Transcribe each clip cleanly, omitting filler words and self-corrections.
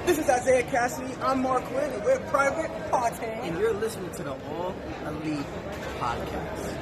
This is Isaiah Cassidy. I'm Mark Quinn, and we're Private Party. And you're listening to the All Elite Podcast.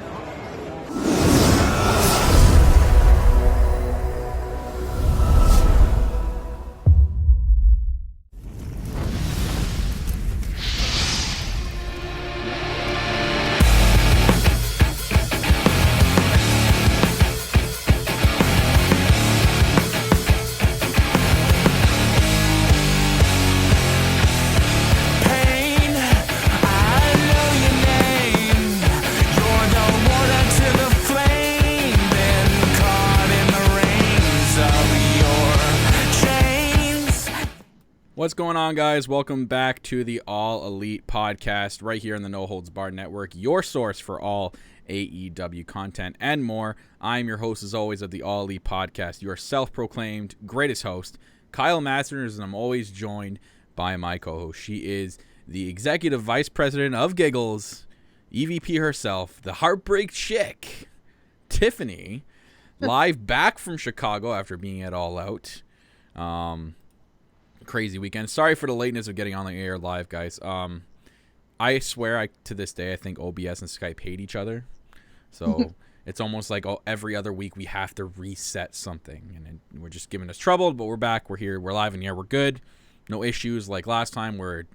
What's going on, guys? Welcome back to the All Elite Podcast right here on the No Holds Barred Network, your source for all AEW content and more. I'm your host, as always, of the All Elite Podcast, your self-proclaimed greatest host, Kyle Masters, and I'm always joined by my co-host. She is the Executive Vice President of Giggles, EVP herself, the Heartbreak Chick, Tiffany, live back from Chicago after being at All Out. Crazy weekend. Sorry for the lateness of getting on the air live, guys. I swear, to this day, I think OBS and Skype hate each other. So it's almost like every other week we have to reset something, and we're just giving us trouble. But we're back. We're here. We're live in the air. We're good. No issues like last time. We're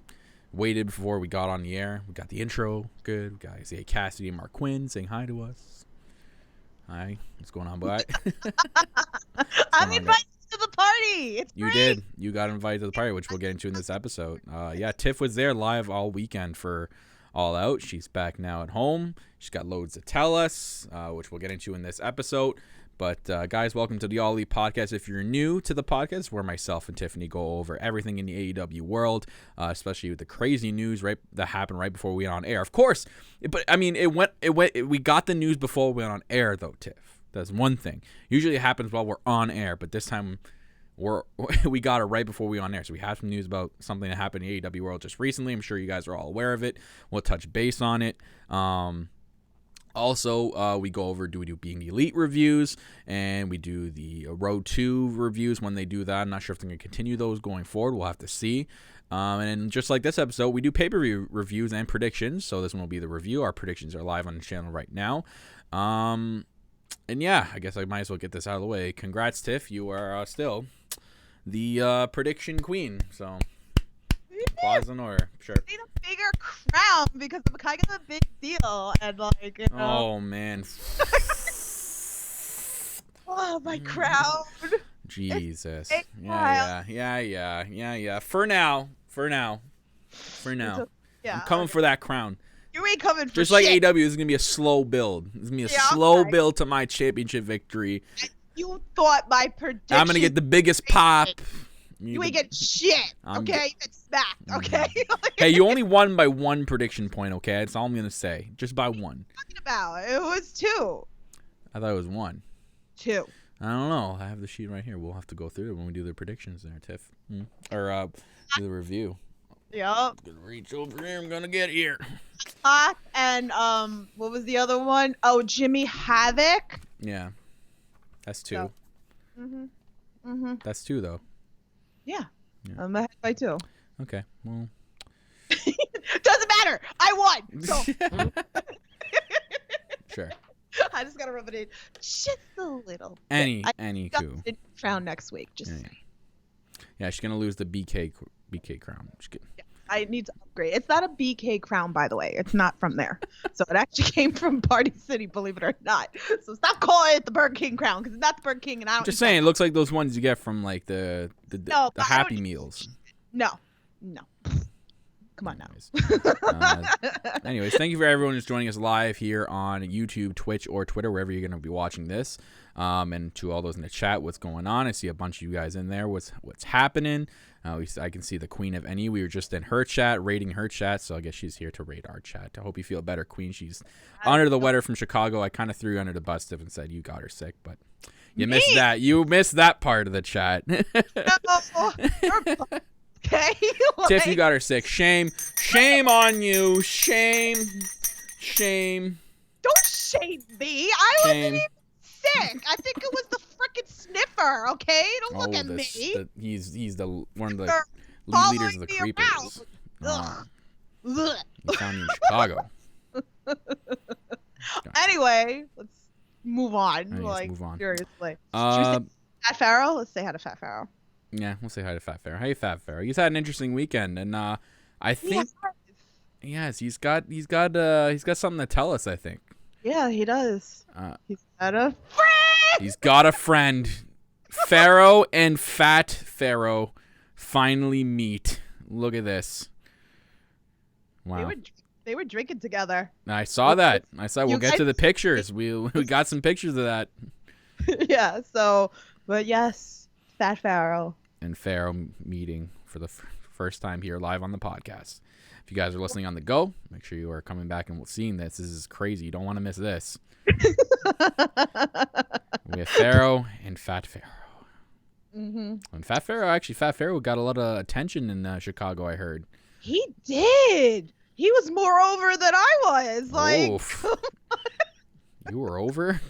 waited before we got on the air. We got the intro good. We got Isaiah Cassidy and Mark Quinn saying hi to us. Hi. What's going on, bud? I'm invited to the party. It's You great. did. You got invited to the party, which we'll get into in this episode. Yeah, Tiff was there live all weekend for All Out. She's back now at home. She's got loads to tell us, which we'll get into in this episode. But, guys, welcome to the All Elite Podcast. If you're new to the podcast, where myself and Tiffany go over everything in the AEW world, especially with the crazy news that happened right before we went on air. Of course, but I mean, we got the news before we went on air, though, Tiff. That's one thing. Usually it happens while we're on air, but this time we got it right before we were on air. So we have some news about something that happened in the AEW world just recently. I'm sure you guys are all aware of it. We'll touch base on it. Also, we go over do we do Being the Elite reviews, and we do the Road 2 reviews when they do that. I'm not sure if they're going to continue those going forward. We'll have to see. And just like this episode, we do pay-per-view reviews and predictions. So this one will be the review. Our predictions are live on the channel right now. And yeah, I guess I might as well get this out of the way. Congrats, Tiff. You are still the prediction queen. So, applause in order. Sure. I need a bigger crown because I'm kind of a big deal. And, like, you know. Oh, man. Oh, my crown. Jesus. Yeah. For now. Yeah. I'm coming for that crown. You ain't coming for Just like shit. AEW, this is going to be a slow build. This is going to be a slow build to my championship victory. You thought my prediction. I'm going to get the biggest pop. You ain't get shit, okay? You get smacked, okay? Hey, you only won by one prediction point, okay? That's all I'm going to say. Just by one. What are you talking about? It was 2. I thought it was 1. 2. I don't know. I have the sheet right here. We'll have to go through it when we do the predictions there, Tiff. Or do the review. Yup. I'm going to reach over here. I'm going to get here. And what was the other one? Oh, Jimmy Havoc. Yeah. That's 2. So, That's 2, though. Yeah. I'm ahead by 2. Okay. Well. Doesn't matter. I won. So. Sure. I just gotta rub it in just a little. Anywho. Crown next week. Just saying. Yeah, she's gonna lose the BK crown. Yeah, I need to upgrade. It's not a BK crown, by the way. It's not from there. So it actually came from Party City, believe it or not. So stop calling it the Burger King crown, because it's not the Burger King, and I don't. Just saying, it looks like those ones you get from like the Happy Meals. No. Come on now. Anyways, thank you for everyone who's joining us live here on YouTube, Twitch, or Twitter, wherever you're going to be watching this. And to all those in the chat, what's going on? I see a bunch of you guys in there. What's happening? I can see the Queen of NE. We were just in her chat, rating her chat, so I guess she's here to rate our chat. I hope you feel better, Queen. She's under the weather from Chicago. I kind of threw you under the bus, Tiff, and said you got her sick, but you missed that. You missed that part of the chat. Okay. Tiff, you got her sick. Shame on you. Shame. Don't shame me. I wasn't even sick. I think it was the frickin' sniffer. Okay, don't look at me. He's one of leaders of the Following me creepers. around. Oh, Ugh. you found me in Chicago. Anyway, let's move on. Let's Like, move on. seriously. Should we Uh, say Fat Pharaoh? Let's say hi to Fat Pharaoh. yeah, we'll say hi to Fat Pharaoh. Hey, Fat Pharaoh. He's had an interesting weekend, and I think yes, he's got something to tell us. I think. Yeah, he does. He's got a friend. He's got a friend. Pharaoh and Fat Pharaoh finally meet. Look at this. Wow. They were drinking together. I saw that. We'll get to the guys- pictures. We got some pictures of that. Yeah. So, but yes, Fat Pharaoh. And Pharaoh meeting for the first time here live on the podcast. If you guys are listening on the go, make sure you are coming back and seeing this. This is crazy. You don't want to miss this. We have Pharaoh and Fat Pharaoh. Mm-hmm. And Fat Pharaoh got a lot of attention in Chicago, I heard. He did. He was more over than I was. Like, Oof. You were over?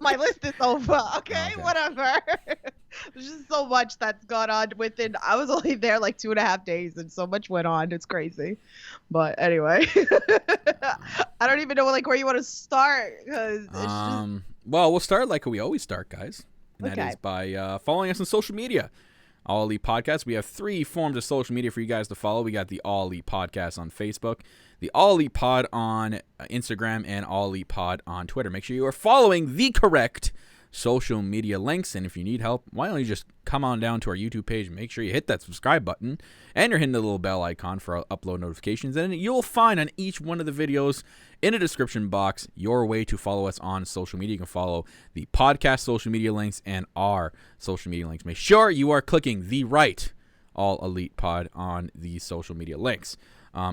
my list is over. Okay, Okay. whatever. There's just so much that's gone on within. I was only there like 2.5 days, and so much went on. It's crazy. But anyway, I don't even know like where you want to start because it's just. Well, we'll start like we always start, guys. And that Okay. is by following us on social media. All Elite Podcast. We have 3 forms of social media for you guys to follow. We got the All Elite Podcast on Facebook, the All Elite Pod on Instagram, and All Elite Pod on Twitter. Make sure you are following the correct social media links. And if you need help, why don't you just come on down to our YouTube page and make sure you hit that subscribe button and you're hitting the little bell icon for upload notifications. And you'll find on each one of the videos in the description box your way to follow us on social media. You can follow the podcast social media links and our social media links. Make sure you are clicking the right All Elite Pod on the social media links.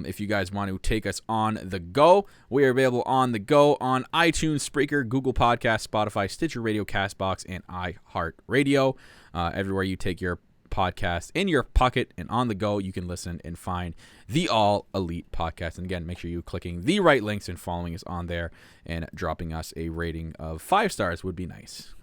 If you guys want to take us on the go, we are available on the go on iTunes, Spreaker, Google Podcasts, Spotify, Stitcher Radio, Castbox, and iHeartRadio. Everywhere you take your podcast in your pocket and on the go, you can listen and find the All Elite Podcast. And again, make sure you're clicking the right links and following us on there and dropping us a rating of 5 stars would be nice.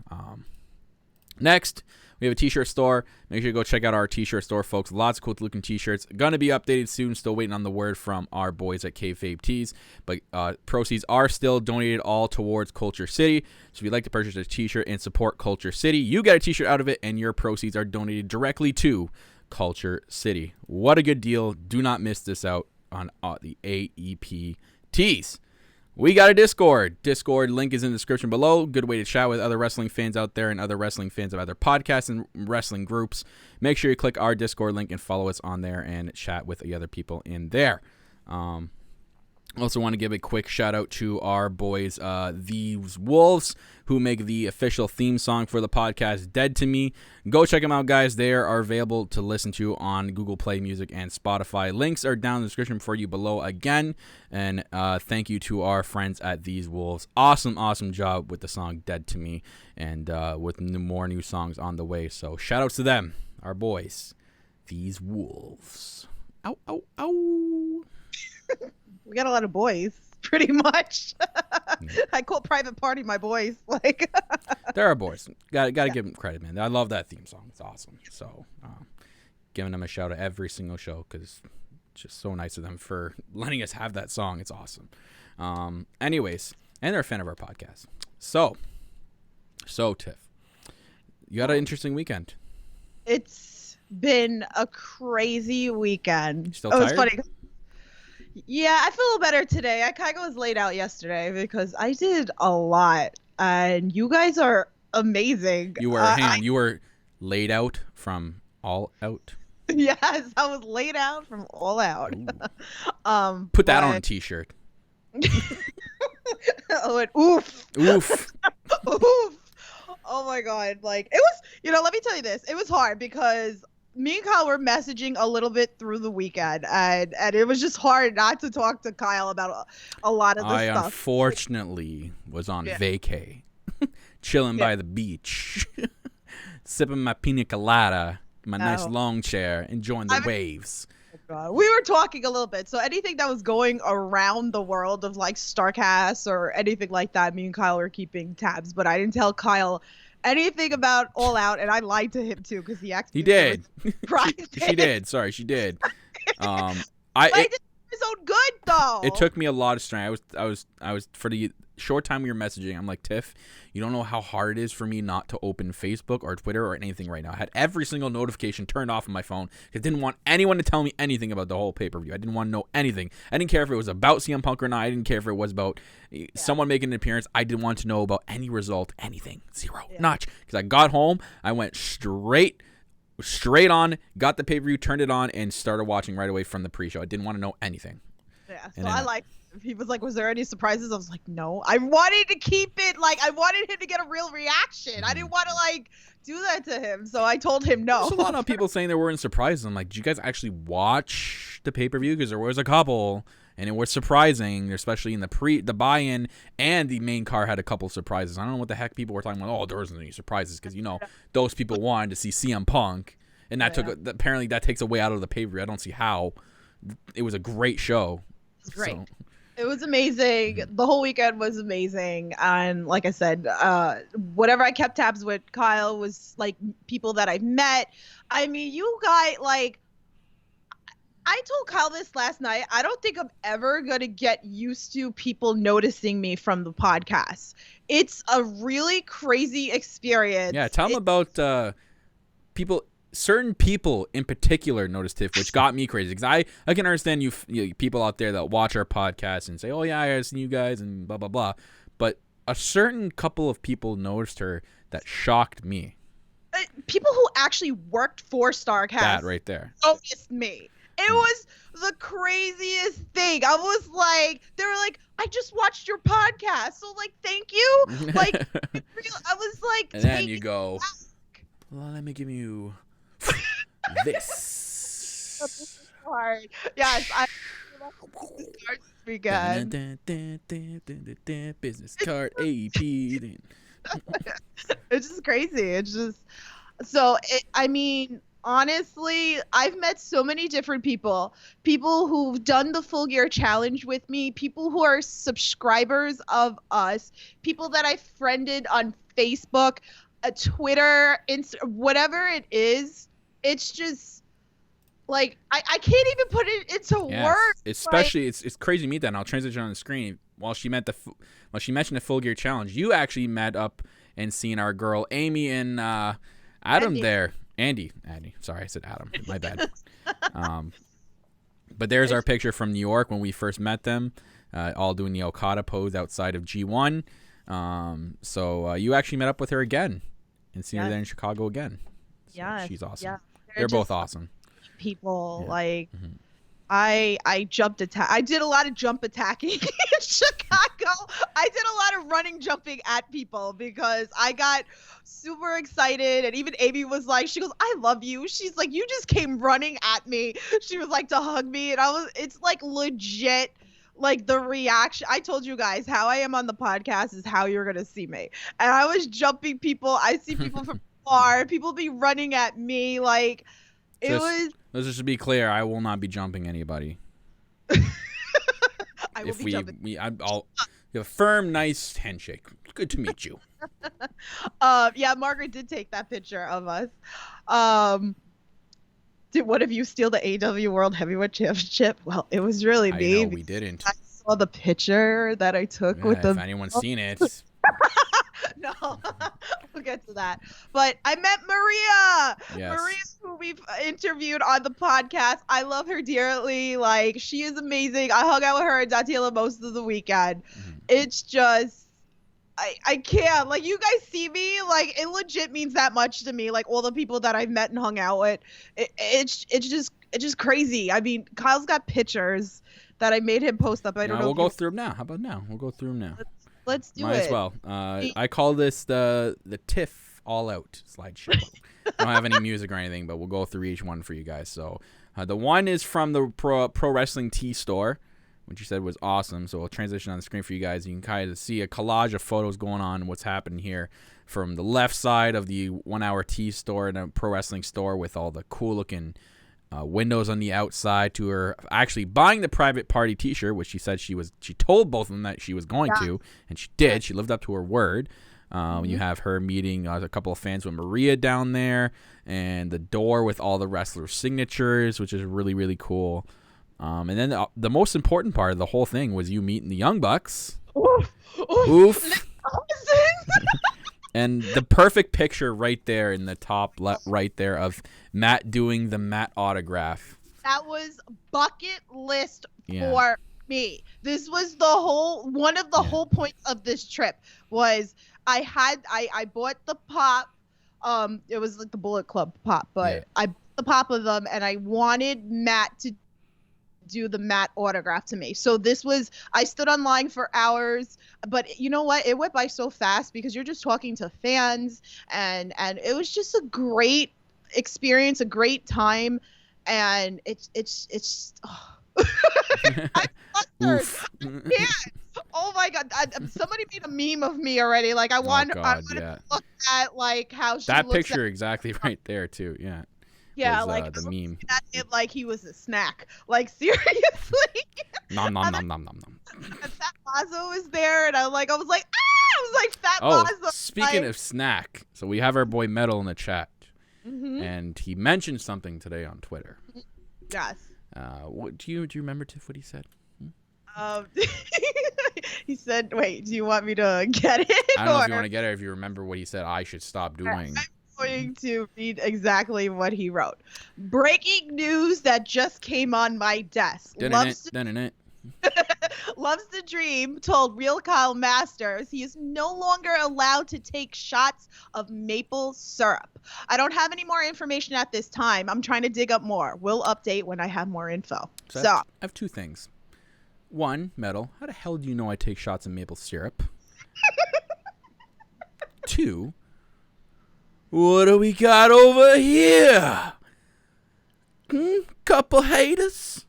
Next, we have a t-shirt store. Make sure you go check out our t-shirt store, folks. Lots of cool looking t-shirts. Gonna be updated soon. Still waiting on the word from our boys at KayFabe Tees. But proceeds are still donated all towards Culture City. So if you'd like to purchase a t-shirt and support Culture City, you get a t-shirt out of it, and your proceeds are donated directly to Culture City. What a good deal. Do not miss this out on the AEP Tees. We got a Discord. Discord link is in the description below. Good way to chat with other wrestling fans out there and other wrestling fans of other podcasts and wrestling groups. Make sure you click our Discord link and follow us on there and chat with the other people in there. Also want to give a quick shout out to our boys, These Wolves, who make the official theme song for the podcast, Dead to Me. Go check them out, guys. They are available to listen to on Google Play Music and Spotify. Links are down in the description for you below again. And thank you to our friends at These Wolves. Awesome job with the song Dead to Me, and with more new songs on the way. So shout outs to them, our boys, These Wolves. Ow, ow, ow. We got a lot of boys, pretty much. I call Private Party my boys. Like, They're our boys. Got to give them credit, man. I love that theme song. It's awesome. So, giving them a shout out every single show because it's just so nice of them for letting us have that song. It's awesome. Anyways, and they're a fan of our podcast. So Tiff, you had an interesting weekend. it's been a crazy weekend. You still It was tired? funny. Yeah, I feel a little better today. I kind of was laid out yesterday because I did a lot, and you guys are amazing. You were you were laid out from All Out. Yes, I was laid out from All Out. Put that on a t-shirt. Oh, and oof. Oof. Oof. Oh my god. Like, it was, let me tell you this. It was hard because me and Kyle were messaging a little bit through the weekend, and it was just hard not to talk to Kyle about a lot of the I stuff. unfortunately was on vacay, chilling by the beach, sipping my pina colada, my nice long chair, enjoying the waves. We were talking a little bit, so anything that was going around the world of like Starcast or anything like that, me and Kyle were keeping tabs, but I didn't tell Kyle anything about All Out, and I lied to him too because he asked me. He did. She did. Sorry, she did. I did his own good though. It took me a lot of strength. I was for the short time we were messaging. I'm like, Tiff, you don't know how hard it is for me not to open Facebook or Twitter or anything right now. I had every single notification turned off on my phone because I didn't want anyone to tell me anything about the whole pay-per-view. I didn't want to know anything. I didn't care if it was about CM Punk or not. I didn't care if it was about someone making an appearance. I didn't want to know about any result, anything. Zero. Notch. Because I got home, I went straight on, got the pay-per-view, turned it on, and started watching right away from the pre-show. I didn't want to know anything. Yeah, so I like. He was like, "Was there any surprises?" I was like, "No." I wanted to keep it like I wanted him to get a real reaction. I didn't want to like do that to him, so I told him no. There's a lot of people saying there weren't surprises. I'm like, did you guys actually watch the pay-per-view? Because there was a couple, and it was surprising, especially in the buy-in, and the main car had a couple surprises. I don't know what the heck people were talking about. Oh, there wasn't any surprises because those people wanted to see CM Punk, and that apparently that takes away out of the pay-per-view. I don't see how. It was a great show. It's great. So. It was amazing. The whole weekend was amazing. And like I said, whatever I kept tabs with Kyle was like people that I've met. I mean, you guys, like, I told Kyle this last night. I don't think I'm ever going to get used to people noticing me from the podcast. It's a really crazy experience. Yeah, tell them about people. Certain people in particular noticed Tiff, which got me crazy because I can understand you people out there that watch our podcast and say, oh yeah, I've seen you guys and blah blah blah, but a certain couple of people noticed her that shocked me. People who actually worked for StarCast. That right there. Noticed me. It was the craziest thing. I was like, they were like, I just watched your podcast, so like, thank you. Like, I was like, and then you go, well, let me give you. This hard. Yes, I weekend. Business card AEP. It's just crazy. It's just so. I mean, honestly, I've met so many different people who've done the Full Gear Challenge with me, people who are subscribers of us, people that I friended on Facebook, Twitter, whatever it is. It's just like I can't even put it into words. Especially like, it's crazy to meet that. And I'll transition on the screen. While she mentioned the Full Gear Challenge, you actually met up and seen our girl Amy and Adam there. Andy. Sorry, I said Adam. My bad. But there's our picture from New York when we first met them, all doing the Okada pose outside of G1. So you actually met up with her again and seen her there in Chicago again. So yeah, she's awesome. Yeah. They're both awesome. People like I jumped attack. I did a lot of jump attacking in Chicago. I did a lot of running jumping at people because I got super excited, and even Amy was like, she goes, I love you. She's like, you just came running at me. She was like to hug me, and it's like legit. Like the reaction, I told you guys how I am on the podcast is how you're gonna see me, and I was jumping people. I see people from far. People be running at me like. Let's just be clear. I will not be jumping anybody. I will be jumping. I'll have a firm, nice handshake. Good to meet you. Yeah, Margaret did take that picture of us. Did one of you steal the AEW World Heavyweight Championship? Well, it was really me. No, we didn't. I saw the picture that I took with them. If anyone's seen it. No, we'll get to that. But I met Maria. Yes. Maria, who we've interviewed on the podcast. I love her dearly. Like, she is amazing. I hung out with her at Datila most of the weekend. Mm-hmm. It's just, I can't. Like, you guys see me. Like, it legit means that much to me. Like, all the people that I've met and hung out with. It's just crazy. I mean, Kyle's got pictures that I made him post up. I don't know. We'll go through them now. How about now? We'll go through them now. Let's do it. Might as well. I call this the Tiff All Out slideshow. I don't have any music or anything, but we'll go through each one for you guys. So the one is from the Pro Wrestling Tee store, which you said was awesome. So we'll transition on the screen for you guys. You can kind of see a collage of photos going on and what's happening here from the left side of the 1 Hour Tee store and a Pro Wrestling store with all the cool looking windows on the outside, to her actually buying the private party t-shirt, which she said she told both of them that she was going to, and she did. She lived up to her word. You have her meeting a couple of fans with Maria down there, and the door with all the wrestlers' signatures, which is really, really cool. And then the most important part of the whole thing was you meeting the Young Bucks. Oof. And the perfect picture right there in the top left, right there, of Matt doing the Matt autograph. That was bucket list for me. This was one of the whole points of this trip was I bought the pop. It was like the Bullet Club pop, but I bought the pop of them, and I wanted Matt to do the Matt autograph to me. So I stood online for hours, but you know what? It went by so fast because you're just talking to fans, and it was just a great experience, a great time, and it's I'm flustered. Yeah. Oh my God! Somebody made a meme of me already. Like I want to look at like how she that looks picture exactly right there too. Yeah. Yeah, was, like the meme. At it like he was a snack. Like seriously. Nom nom nom nom nom nom. And Fat Lazo was there, and I was like, I was like Fat Lazo. Speaking of snack, so we have our boy Metal in the chat, and he mentioned something today on Twitter. Yes. What do you remember, Tiff? What he said? He said, "Wait, do you want me to get it?" I don't know if you want to get it. Or if you remember what he said, I should stop doing. I'm going to read exactly what he wrote. Breaking news that just came on my desk. Loves to Dream told Real Kyle Masters he is no longer allowed to take shots of maple syrup. I don't have any more information at this time. I'm trying to dig up more. We'll update when I have more info. So I have two things. One, Metal, how the hell do you know I take shots of maple syrup? Two, what do we got over here? Couple haters?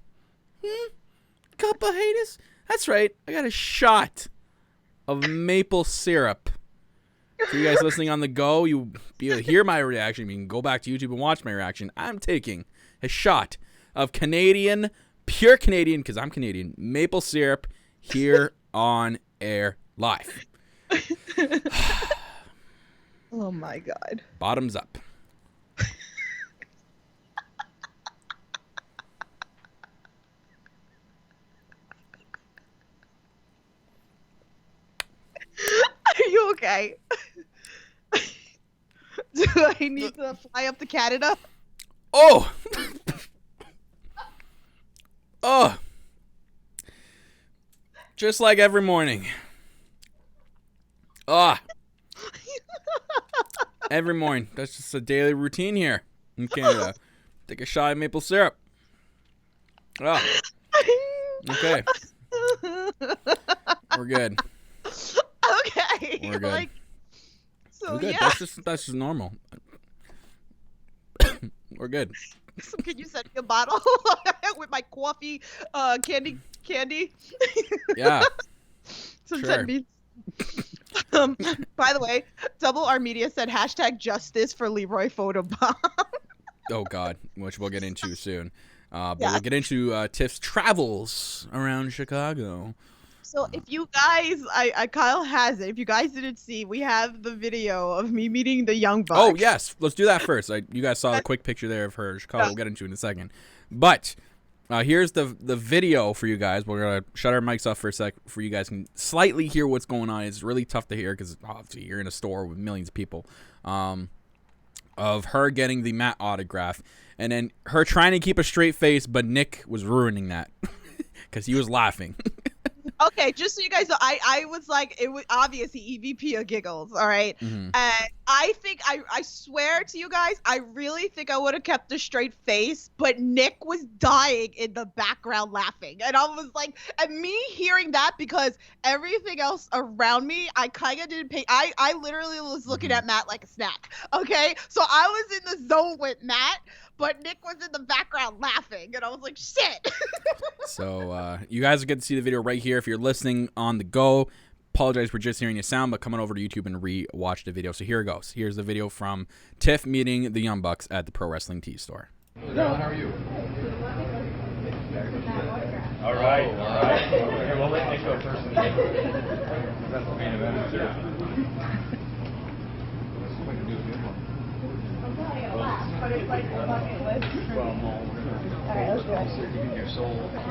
Couple haters? That's right. I got a shot of maple syrup. For you guys listening on the go, you'll be able to hear my reaction. You can go back to YouTube and watch my reaction. I'm taking a shot of Canadian, pure Canadian, because I'm Canadian, maple syrup here on air live. Oh my God. Bottoms up. Are you okay? Do I need to fly up to Canada? Oh! Oh! Just like every morning. Ah! Every morning. That's just a daily routine here in Canada. Take a shot of maple syrup. Oh. Okay. We're good. Okay. We're good. Like, so We're good. yeah. That's just normal. We're good. So can you send me a bottle with my coffee candy? Yeah. So sure. send me. By the way, Double R Media said #justice for Leroy Photobomb. Oh God, which we'll get into soon. But we'll get into Tiff's travels around Chicago. So if you guys, Kyle has it. If you guys didn't see, we have the video of me meeting the Young Bucks. Oh yes, let's do that first. You guys saw the quick picture there of her in Chicago. We'll get into it in a second. But here's the video for you guys. We're gonna shut our mics off for a sec, for you guys can slightly hear what's going on. It's really tough to hear because obviously you're in a store with millions of people. Of her getting the Matt autograph, and then her trying to keep a straight face, but Nick was ruining that because he was laughing. Okay, just so you guys know, I was like, it was obviously EVP of giggles, all right? Mm-hmm. And I think, I swear to you guys, I really think I would have kept a straight face, but Nick was dying in the background laughing. And I was like, and me hearing that, because everything else around me, I kind of didn't pay, I literally was looking at Matt like a snack, okay? So I was in the zone with Matt, but Nick was in the background laughing, and I was like, shit. So you guys will get to see the video right here. If you're listening on the go, apologize for just hearing the sound, but come on over to YouTube and re-watch the video. So here it goes. Here's the video from Tiff meeting the Young Bucks at the Pro Wrestling Tees store. How are you? All right. Here, we'll let Nick go first. That's the main event. Well, no, we're gonna see if you can do soul. Oh, look at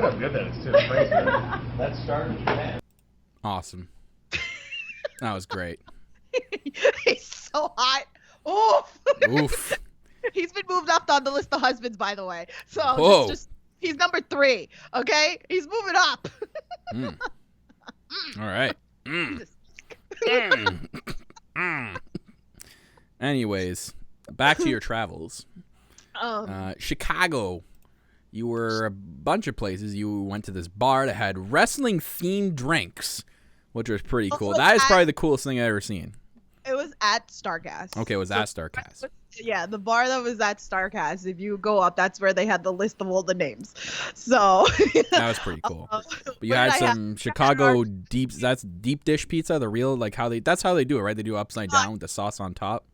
how good that is too. Thanks, man. That started Japan. Awesome. That was great. He's so hot. Oof. Oof. He's been moved up on the list of husbands, by the way. So Whoa. he's number 3. Okay, he's moving up. Mm. All right. Anyways, back to your travels. Chicago. You were a bunch of places. You went to this bar that had wrestling themed drinks, which was pretty cool. That is probably the coolest thing I've ever seen. It was at Starcast. Okay, it was at Starcast. Yeah, the bar that was at Starcast. If you go up, that's where they had the list of all the names. So that was pretty cool. But you had some Chicago that's deep dish pizza, the real that's how they do it, right? They do it upside down with the sauce on top.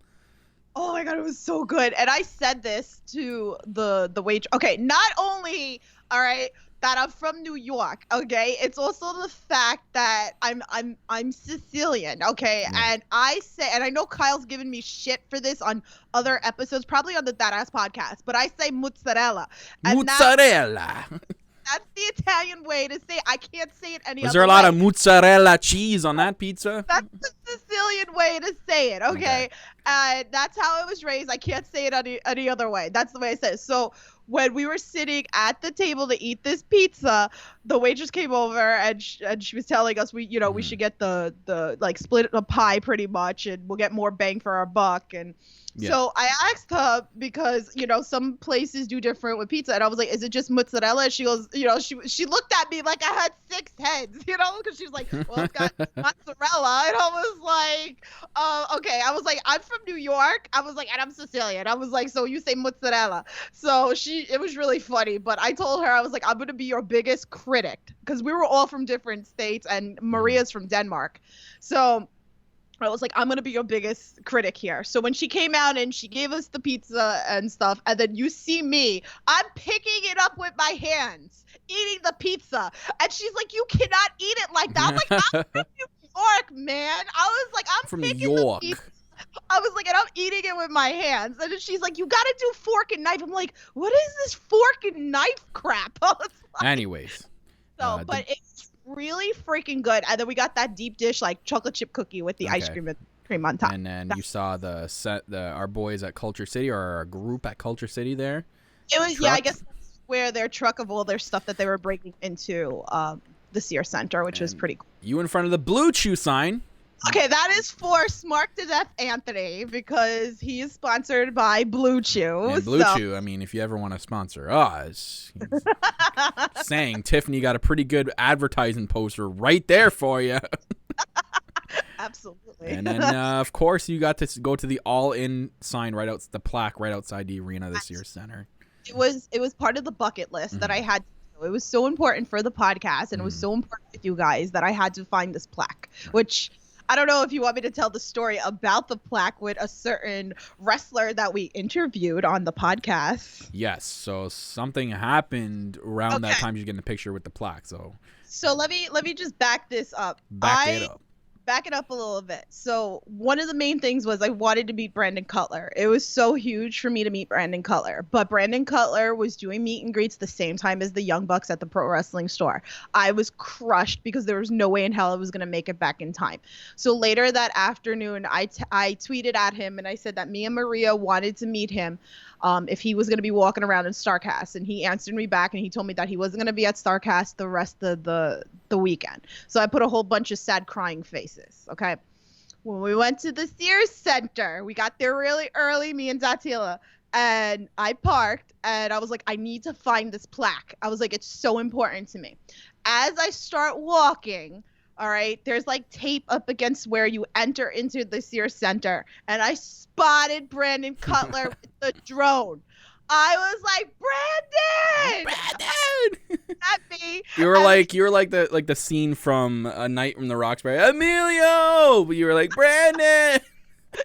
Oh my god, it was so good. And I said this to the waitress. Okay, not only that I'm from New York, okay? It's also the fact that I'm Sicilian, okay? And I know Kyle's given me shit for this on other episodes, probably on the That Ass podcast, but I say mozzarella. And Mozzarella. That's the Italian way to say it. I can't say it any other way. Was there a lot of mozzarella cheese on that pizza? That's the Sicilian way to say it, okay? That's how it was raised. I can't say it any other way. That's the way I say it. So when we were sitting at the table to eat this pizza, the waitress came over and she was telling us we should get the split a pie pretty much, and we'll get more bang for our buck. And so I asked her because some places do different with pizza, and I was like, "Is it just mozzarella?" She goes, she looked at me like I had 6 heads, because she was like, "Well, it's got mozzarella," and I was like, "Okay." I was like, "I'm from New York." I was like, "And I'm Sicilian." I was like, "So you say mozzarella?" So it was really funny, but I told her, I was like, "I'm gonna be your biggest critic," because we were all from different states, and Maria's from Denmark, so I was like, I'm going to be your biggest critic here. So when she came out and she gave us the pizza and stuff, and then you see me, I'm picking it up with my hands, eating the pizza. And she's like, you cannot eat it like that. I'm like, I'm from New York, man. I was like, I'm from picking New York. the pizza. I was like, and I'm eating it with my hands. And then she's like, you got to do fork and knife. I'm like, what is this fork and knife crap? I was like, anyways. So, but it's really freaking good. And then we got that deep dish chocolate chip cookie with the ice cream and cream on top. And then you saw our boys at Culture City, or our group at Culture City there. It was I guess that's where their truck of all their stuff that they were breaking into the Sears Center, which was pretty cool. You in front of the Blue Chew sign. Okay, that is for Smart to Death Anthony, because he is sponsored by Blue Chew. And Blue Chew, I mean, if you ever want to sponsor us, saying Tiffany got a pretty good advertising poster right there for you. Absolutely. And then, of course, you got to go to the all-in sign the plaque right outside the arena this year's center. It was part of the bucket list that I had. It was so important for the podcast, and it was so important with you guys that I had to find this plaque, which I don't know if you want me to tell the story about the plaque with a certain wrestler that we interviewed on the podcast. Yes. So something happened around that time you get in the picture with the plaque. So let me just back this up. Back it up a little bit. So one of the main things was I wanted to meet Brandon Cutler. It was so huge for me to meet Brandon Cutler. But Brandon Cutler was doing meet and greets the same time as the Young Bucks at the Pro Wrestling Store. I was crushed because there was no way in hell I was going to make it back in time. So later that afternoon, I tweeted at him and I said that me and Maria wanted to meet him if he was going to be walking around in Starcast. And he answered me back and he told me that he wasn't going to be at Starcast the rest of the weekend. So I put a whole bunch of sad crying faces. Okay. When we went to the Sears Center, we got there really early, me and Datila, and I parked and I was like, I need to find this plaque. I was like, it's so important to me. As I start walking, all right, there's tape up against where you enter into the Sears Center, and I spotted Brandon Cutler with the drone. I was like, Brandon! At me. You were like the scene from A Night from the Roxbury. Emilio! But you were like, Brandon!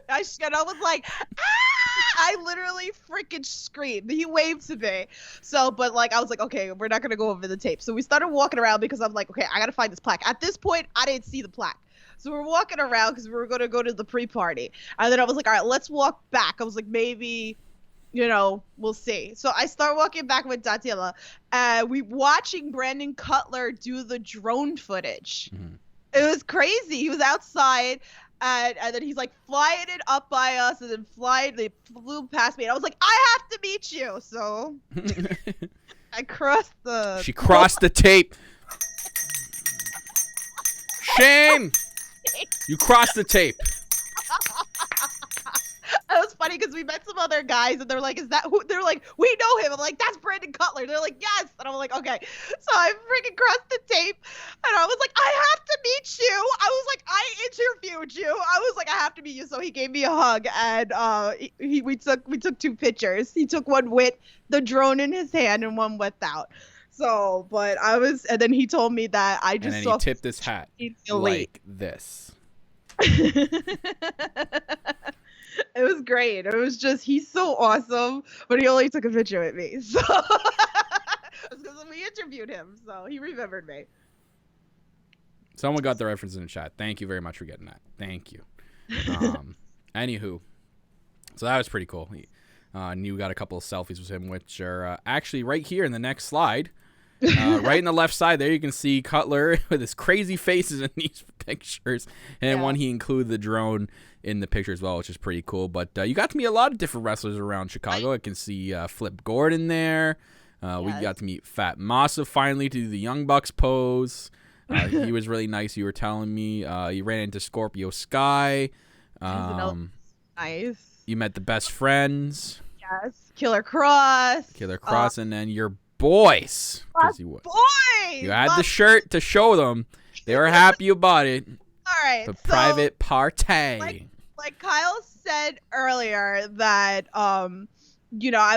I was like, ah! I literally freaking screamed. He waved to me. So, but like, I was like, okay, we're not going to go over the tape. So we started walking around because I'm like, okay, I got to find this plaque. At this point, I didn't see the plaque. So we're walking around because we were going to go to the pre-party. And then I was like, all right, let's walk back. I was like, maybe, we'll see. So I start walking back with Datila. We watching Brandon Cutler do the drone footage. Mm-hmm. It was crazy. He was outside. And then he's like flying it up by us, and then they flew past me. And I was like, I have to meet you. So I crossed the. She crossed the tape. Shame. You crossed the tape. It was funny because we met some other guys, and they're like, "Is that who?" They're like, "We know him." I'm like, "That's Brandon Cutler." They're like, "Yes," and I'm like, "Okay." So I freaking crossed the tape, and I was like, "I have to meet you." I was like, "I interviewed you." I was like, "I have to meet you." So he gave me a hug, and we took 2 pictures. He took one with the drone in his hand and one without. So, but and then he told me that I just saw. And then he tipped his hat like this. It was great. It was just, he's so awesome, but he only took a picture with me. So it's because we interviewed him, so he remembered me. Someone got the reference in the chat. Thank you very much for getting that. Thank you. Anywho, so that was pretty cool. You got a couple of selfies with him, which are actually right here in the next slide. Right in the left side there, you can see Cutler with his crazy faces in these pictures. And one, he included the drone in the picture as well, which is pretty cool. But you got to meet a lot of different wrestlers around Chicago. I can see Flip Gordon there. We got to meet Fat Massa finally to do the Young Bucks pose. He was really nice. You were telling me you ran into Scorpio Sky. Nice. You met the Best Friends. Yes. Killer Cross. And then your boys. Boys. You had the shirt to show them. They were happy about it. All right. The private party. Like Kyle said earlier that I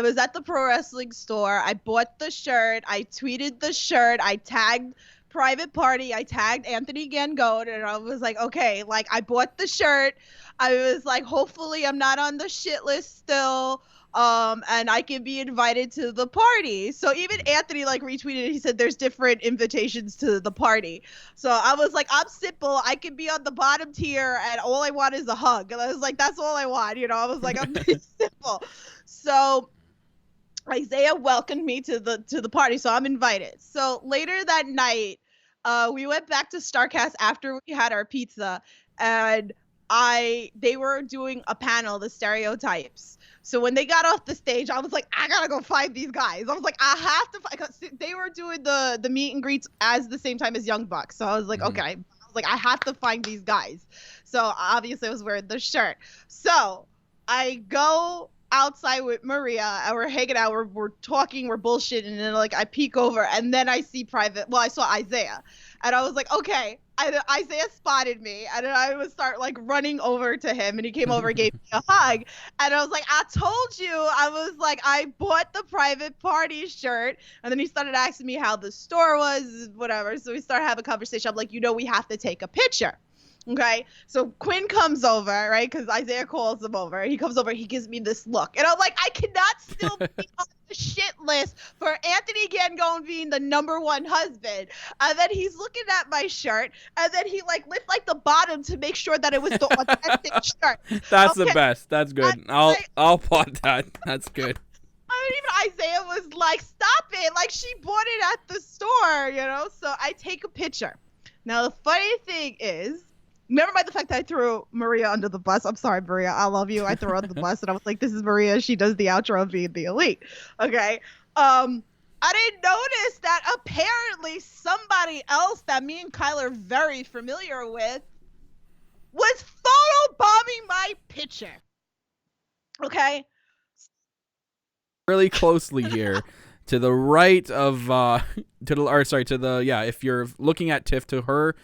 was at the pro wrestling store. I bought the shirt. I tweeted the shirt. I tagged Private Party. I tagged Anthony Gangone, and I was like, okay, like I bought the shirt. I was like, hopefully I'm not on the shit list still. And I can be invited to the party. So even Anthony like retweeted, he said there's different invitations to the party. So I was like, I'm simple. I can be on the bottom tier and all I want is a hug. And I was like, that's all I want. I was like, I'm simple. So Isaiah welcomed me to the party. So I'm invited. So later that night, we went back to StarCast after we had our pizza, and they were doing a panel, the stereotypes. So when they got off the stage, I was like, I gotta go find these guys. I was like, I have to find, because they were doing the meet and greets as the same time as Young Bucks. So I was like, okay. I was like, I have to find these guys. So obviously I was wearing the shirt. So I go outside with Maria and we're hanging out, we're talking, we're bullshitting, and then like I peek over and then I saw Isaiah. And I was like, okay. Isaiah spotted me, and I would start like running over to him, and he came over and gave me a hug. And I was like, I told you. I was like, I bought the Private Party shirt. And then he started asking me how the store was, whatever. So we started having a conversation. I'm like, we have to take a picture. Okay, so Quinn comes over, right? Because Isaiah calls him over. He comes over, he gives me this look. And I'm like, I cannot still be on the shit list for Anthony Gangone being the #1 husband. And then he's looking at my shirt, and then he like lifts like the bottom to make sure that it was the authentic shirt. That's the best. That's good. I'll applaud that. That's good. I mean, even Isaiah was like, stop it. Like, she bought it at the store, So I take a picture. Now, the funny thing is, never mind the fact that I threw Maria under the bus. I'm sorry, Maria. I love you. I threw her under the bus, and I was like, this is Maria. She does the outro of being the elite. Okay. I didn't notice that apparently somebody else that me and Kyle are very familiar with was photobombing my picture. Okay. Really closely here. To the right of, if you're looking at Tiff, to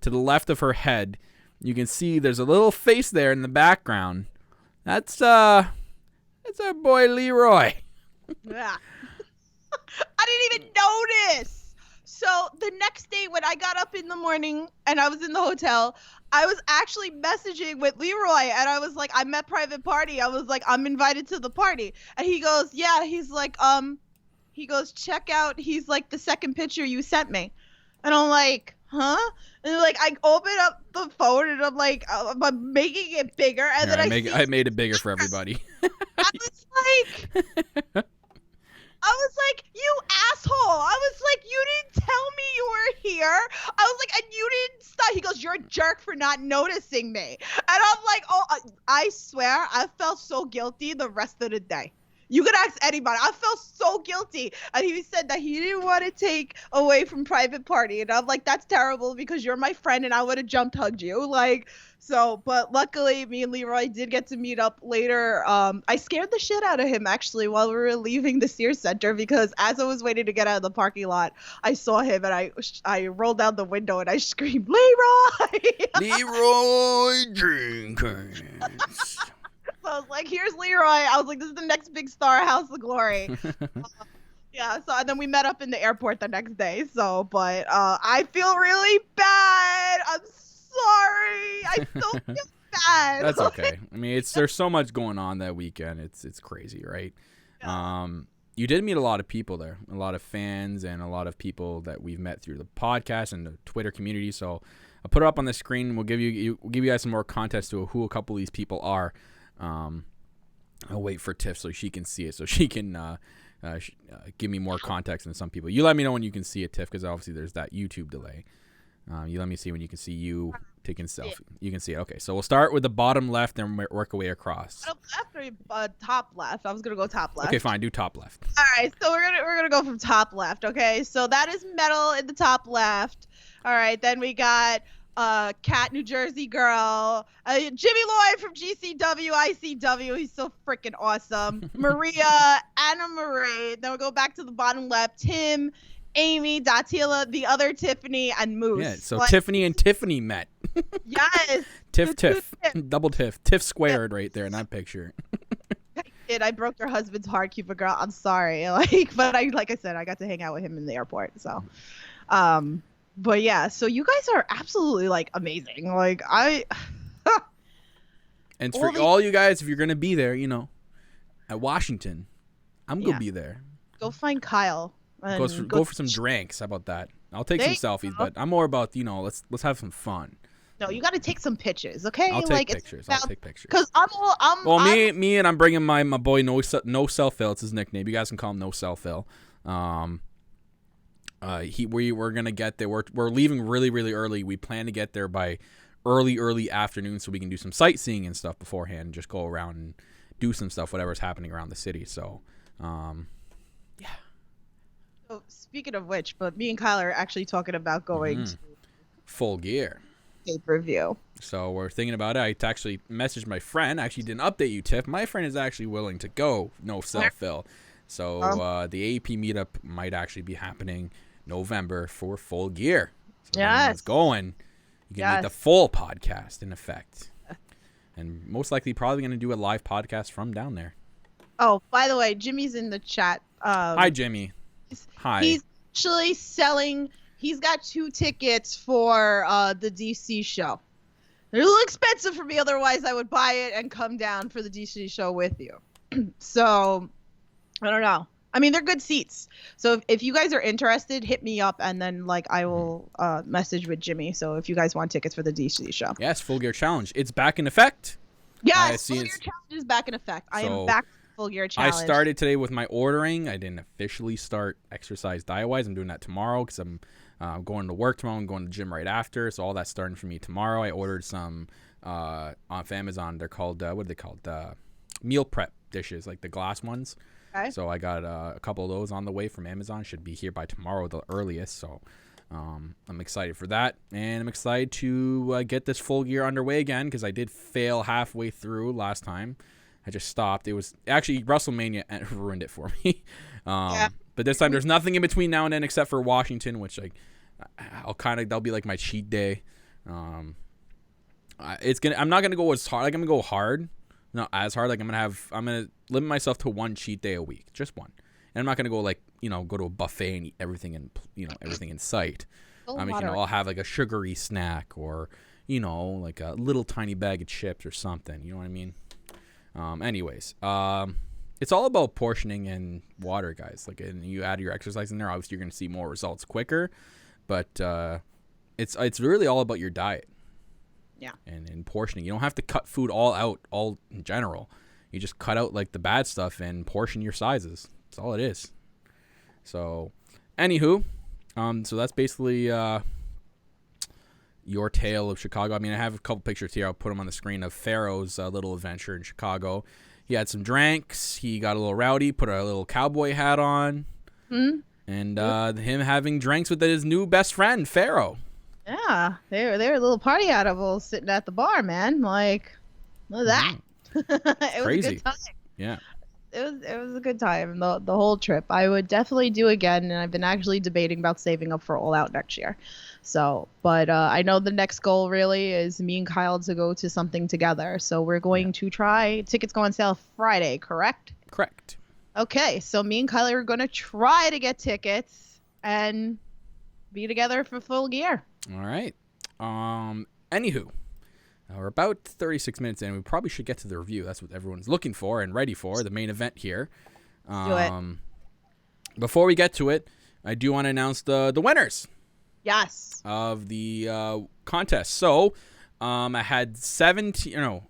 the left of her head, you can see there's a little face there in the background. That's our boy Leroy. Yeah. I didn't even notice. So the next day when I got up in the morning and I was in the hotel, I was actually messaging with Leroy and I was like, I'm at private party. I was like, I'm invited to the party. And he goes, yeah. He's like, he goes, check out. He's like, the second picture you sent me. And I'm like, huh? And like, I open up the phone and I'm like, I'm making it bigger. And Here, then I made it bigger for everybody. I was like, you asshole. I was like, you didn't tell me you were here. I was like, and you didn't stop. He goes, you're a jerk for not noticing me. And I'm like, oh, I swear, I felt so guilty the rest of the day. You could ask anybody. I felt so guilty. And he said that he didn't want to take away from private party. And I'm like, that's terrible because you're my friend and I would have jumped hugged you. Like, so, but luckily me and Leroy did get to meet up later. I scared the shit out of him actually while we were leaving the Sears Center because as I was waiting to get out of the parking lot, I saw him and I rolled down the window and I screamed, Leroy! Leroy Jenkins. So I was like, here's Leroy. I was like, this is the next big star, House of Glory. Yeah, so and then we met up in the airport the next day. So, but I feel really bad. I'm sorry. I still feel bad. That's okay. I mean, there's so much going on that weekend. It's crazy, right? Yeah. You did meet a lot of people there, a lot of fans and a lot of people that we've met through the podcast and the Twitter community. So I'll put it up on the screen. We'll give you guys some more context to who a couple of these people are. I'll wait for Tiff so she can see it, so she can give me more context than some people. You let me know when you can see it, Tiff, because obviously there's that YouTube delay. You let me see when you can see you taking a selfie. You can see it. Okay, so we'll start with the bottom left and work our way across. Bottom left or top left? I was gonna go top left. Okay, fine. Do top left. All right, so we're gonna go from top left. Okay, so that is Metal in the top left. All right, then we got Cat New Jersey girl, Jimmy Lloyd from GCW, ICW. He's so freaking awesome. Maria, Anna Marie. Then we'll go back to the bottom left. Tim, Amy, Datila, the other Tiffany, and Moose. Yeah, so Tiffany and Tiffany met. Yes. Tiff. Double Tiff. Tiff squared right there in that picture. I broke your husband's heart, Cuba girl. I'm sorry. But like I said, I got to hang out with him in the airport. So, but yeah, so you guys are absolutely amazing. And for all you guys, if you're gonna be there, at Washington, I'm gonna be there. Go find Kyle. Go for some drinks. How about that? I'll take some selfies, but I'm more about let's have some fun. No, you got to take some pictures, okay? I'll take pictures. Cause me and I'm bringing my boy No Cell Phil. It's his nickname. You guys can call him No Cell Phil. We're gonna get there. We're leaving really, really early. We plan to get there by early afternoon so we can do some sightseeing and stuff beforehand and just go around and do some stuff, whatever's happening around the city. So, yeah. So speaking of which, but me and Kyle are actually talking about going to Full Gear pay-per-view. So we're thinking about it. I actually messaged my friend. Actually didn't update you, Tiff. My friend is actually willing to go. No Cell Phil. So the AP meetup might actually be happening November for Full Gear. So yes. It's going. You can meet the full podcast in effect. And most likely probably going to do a live podcast from down there. Oh, by the way, Jimmy's in the chat. Hi, Jimmy. Hi. He's actually selling. He's got 2 tickets for the DC show. They're a little expensive for me. Otherwise, I would buy it and come down for the DC show with you. So, I don't know. I mean, they're good seats. So if you guys are interested, hit me up, and then I will message with Jimmy. So if you guys want tickets for the DC show. Yes, Full Gear Challenge. It's back in effect. Yes, Full Gear Challenge is back in effect. I am back to Full Gear Challenge. I started today with my ordering. I didn't officially start exercise diet-wise. I'm doing that tomorrow because I'm going to work tomorrow. I'm going to the gym right after. So all that's starting for me tomorrow. I ordered some off Amazon. They're called, what are they called? Meal prep dishes, like the glass ones. Okay. So I got a couple of those on the way from Amazon. Should be here by tomorrow, the earliest. So I'm excited for that. And I'm excited to get this Full Gear underway again because I did fail halfway through last time. I just stopped. It was actually WrestleMania ruined it for me. But this time there's nothing in between now and then except for Washington, which that'll be like my cheat day. I'm not gonna go as hard. I'm gonna go hard. Not as hard. I'm gonna limit myself to 1 cheat day a week, just one. And I'm not gonna go like, go to a buffet and eat everything everything in sight. I mean, I'll have like a sugary snack or, like a little tiny bag of chips or something. You know what I mean? Anyways, it's all about portioning and water, guys. Like, and you add your exercise in there, obviously you're going to see more results quicker. But it's really all about your diet. Yeah. And portioning. You don't have to cut food all out, all in general. You just cut out like the bad stuff and portion your sizes. That's all it is. So, anywho, so that's basically your tale of Chicago. I mean, I have a couple pictures here. I'll put them on the screen of Pharaoh's little adventure in Chicago. He had some drinks. He got a little rowdy, put a little cowboy hat on. Mm-hmm. And him having drinks with his new best friend, Pharaoh. Yeah, they were little party animals sitting at the bar, man. Like, look at that. It was crazy. a good time. Yeah. It was a good time, the whole trip. I would definitely do again, and I've been actually debating about saving up for All Out next year. So, but I know the next goal really is me and Kyle to go to something together. So we're going to try. Tickets go on sale Friday, correct? Correct. Okay, so me and Kylie are going to try to get tickets and be together for full gear. All right. Anywho, we're about 36 minutes in. We probably should get to the review. That's what everyone's looking for and ready for, the main event here. Do it. Before we get to it, I do want to announce the winners. Yes. Of the contest. So, I had 16,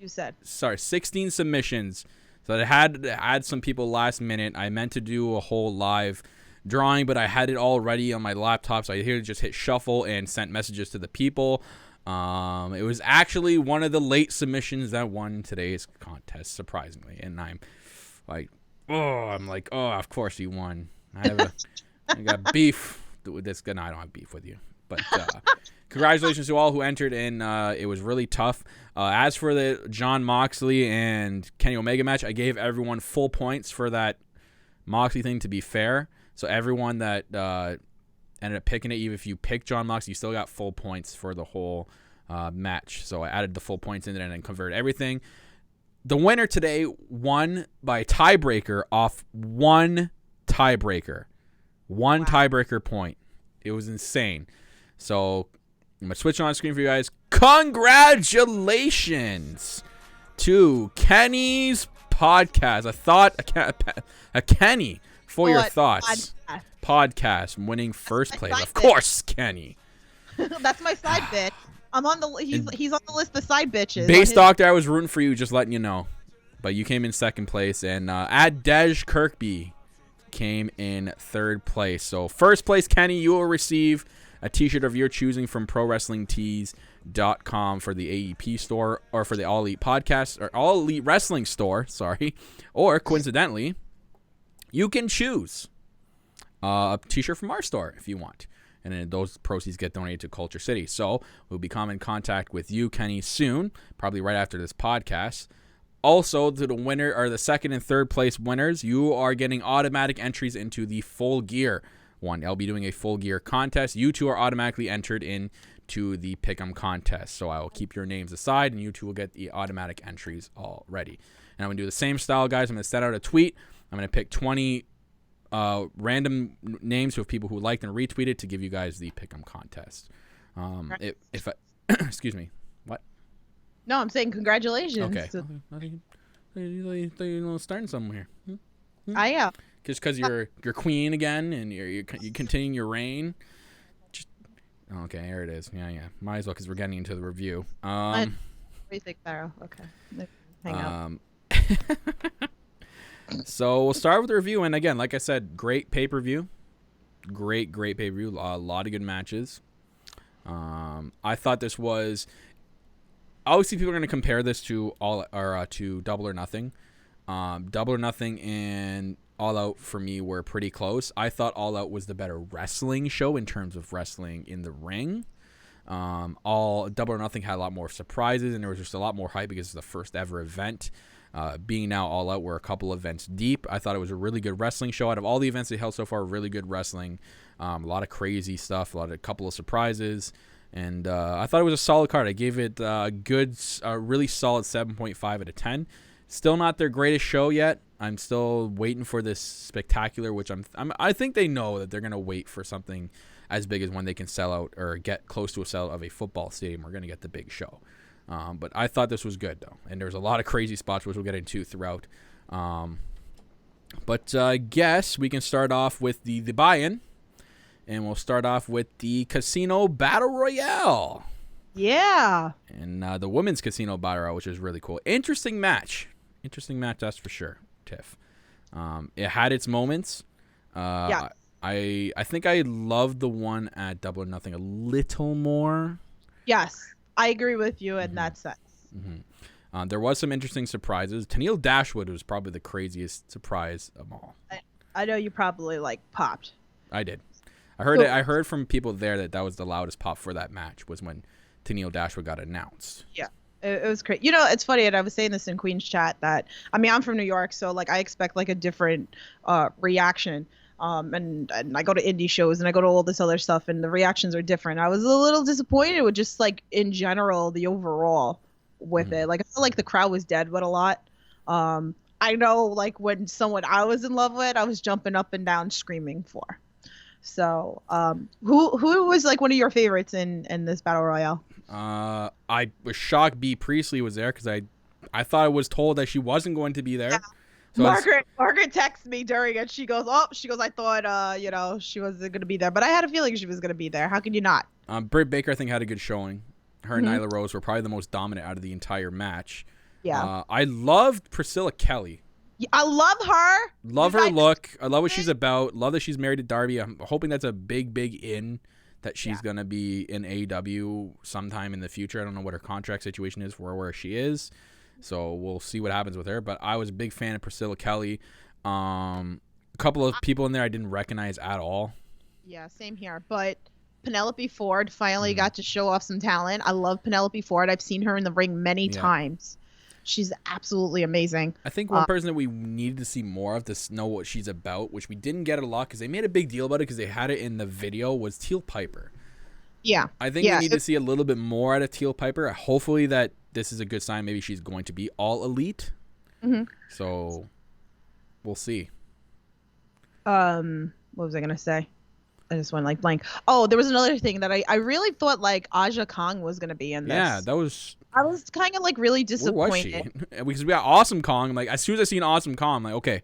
you said. Sorry, 16 submissions. So I had to add some people last minute. I meant to do a whole live drawing, but I had it all ready on my laptop, so I here just hit shuffle and sent messages to the people. It was actually one of the late submissions that won today's contest, surprisingly. And I'm like, of course you won. I got beef with this guy. No, I don't have beef with you. But congratulations to all who entered, and it was really tough. As for the Jon Moxley and Kenny Omega match, I gave everyone full points for that Moxley thing, to be fair. So everyone that ended up picking it, even if you picked Jon Moxley, you still got full points for the whole match. So I added the full points in there and then converted everything. The winner today won by tiebreaker off one tiebreaker. One tiebreaker point. It was insane. So I'm going to switch on screen for you guys. Congratulations to Kenny's podcast. A Kenny for your thoughts. Podcast winning first place. Of course, Kenny. That's my side bitch. I'm on the he's on the list of side bitches. Base Doctor, I was rooting for you, just letting you know. But you came in second place, and at Dej Kirkby came in third place. So first place, Kenny, you will receive a t-shirt of your choosing from ProWrestlingTees.com for the AEP store, or for the All Elite podcast, or All Elite Wrestling store, sorry. Or coincidentally, you can choose a t-shirt from our store if you want. And then those proceeds get donated to Culture City. So we'll become in contact with you, Kenny, soon, probably right after this podcast. Also, to the winner, or the second and third place winners, you are getting automatic entries into the Full Gear one. I'll be doing a Full Gear contest. You two are automatically entered into the Pick'em contest. So I will keep your names aside, and you two will get the automatic entries already. And I'm going to do the same style, guys. I'm going to set out a tweet. I'm going to pick 20 random names of people who liked and retweeted to give you guys the Pick'em contest. If I, excuse me, what? No, I'm saying congratulations. Okay. You're starting somewhere. I am. Just because you're queen again and you're continuing your reign. Okay, here it is. Yeah. Might as well, because we're getting into the review. What do you think, Pharaoh? Okay. Hang up. So we'll start with the review, and again, like I said, great pay-per-view. Great pay-per-view. A lot of good matches. I thought this was... Obviously, people are going to compare this to to Double or Nothing. Double or Nothing and All Out, for me, were pretty close. I thought All Out was the better wrestling show in terms of wrestling in the ring. Double or Nothing had a lot more surprises, and there was just a lot more hype because it's the first ever event. Being now All Out, we're a couple events deep. I thought it was a really good wrestling show. Out of all the events they held so far, really good wrestling. A lot of crazy stuff, a couple of surprises. And I thought it was a solid card. I gave it a really solid 7.5 out of 10. Still not their greatest show yet. I'm still waiting for this spectacular, which I think they know that they're going to wait for something as big as when they can sell out or get close to a sellout of a football stadium. We're going to get the big show. But I thought this was good, though. And there's a lot of crazy spots, which we'll get into throughout. But I guess we can start off with the buy-in. And we'll start off with the Casino Battle Royale. Yeah. And the Women's Casino Battle Royale, which is really cool. Interesting match, that's for sure, Tiff. It had its moments. Yeah. I think I loved the one at Double or Nothing a little more. Yes, I agree with you in that sense. Mm-hmm. There was some interesting surprises. Tennille Dashwood was probably the craziest surprise of all. I know you probably popped. I did. I heard from people there that was the loudest pop for that match was when Tennille Dashwood got announced. Yeah, it was great. You know, it's funny, and I was saying this in Queen's chat that I'm from New York, so I expect a different reaction. And I go to indie shows and I go to all this other stuff, and the reactions are different. I was a little disappointed with just in general the overall with it. I felt like the crowd was dead with a lot. I know when someone I was in love with, I was jumping up and down screaming for. So, who was one of your favorites in this battle royale? I was shocked B. Priestley was there because I thought I was told that she wasn't going to be there. Yeah. So Margaret texted me during it. She goes, I thought, she wasn't going to be there, but I had a feeling she was going to be there. How could you not? Britt Baker, I think, had a good showing. Her and Nyla Rose were probably the most dominant out of the entire match. Yeah. I loved Priscilla Kelly. I love her. Love her look. I love what she's about. Love that she's married to Darby. I'm hoping that's a big in that she's going to be in AEW sometime in the future. I don't know what her contract situation is for where she is. So we'll see what happens with her. But I was a big fan of Priscilla Kelly. A couple of people in there I didn't recognize at all. Yeah, same here. But Penelope Ford finally got to show off some talent. I love Penelope Ford. I've seen her in the ring many times. She's absolutely amazing. I think one person that we needed to see more of to know what she's about, which we didn't get a lot because they made a big deal about it because they had it in the video, was Teal Piper. Yeah. I think we need to see a little bit more out of Teal Piper. Hopefully that this is a good sign. Maybe she's going to be all elite. So we'll see. What was I going to say? I just went blank. Oh, there was another thing that I really thought Aja Kong was going to be in this. Yeah, that was... I was kind of really disappointed. Where was she? Because we got Awesome Kong. As soon as I seen Awesome Kong, I'm okay,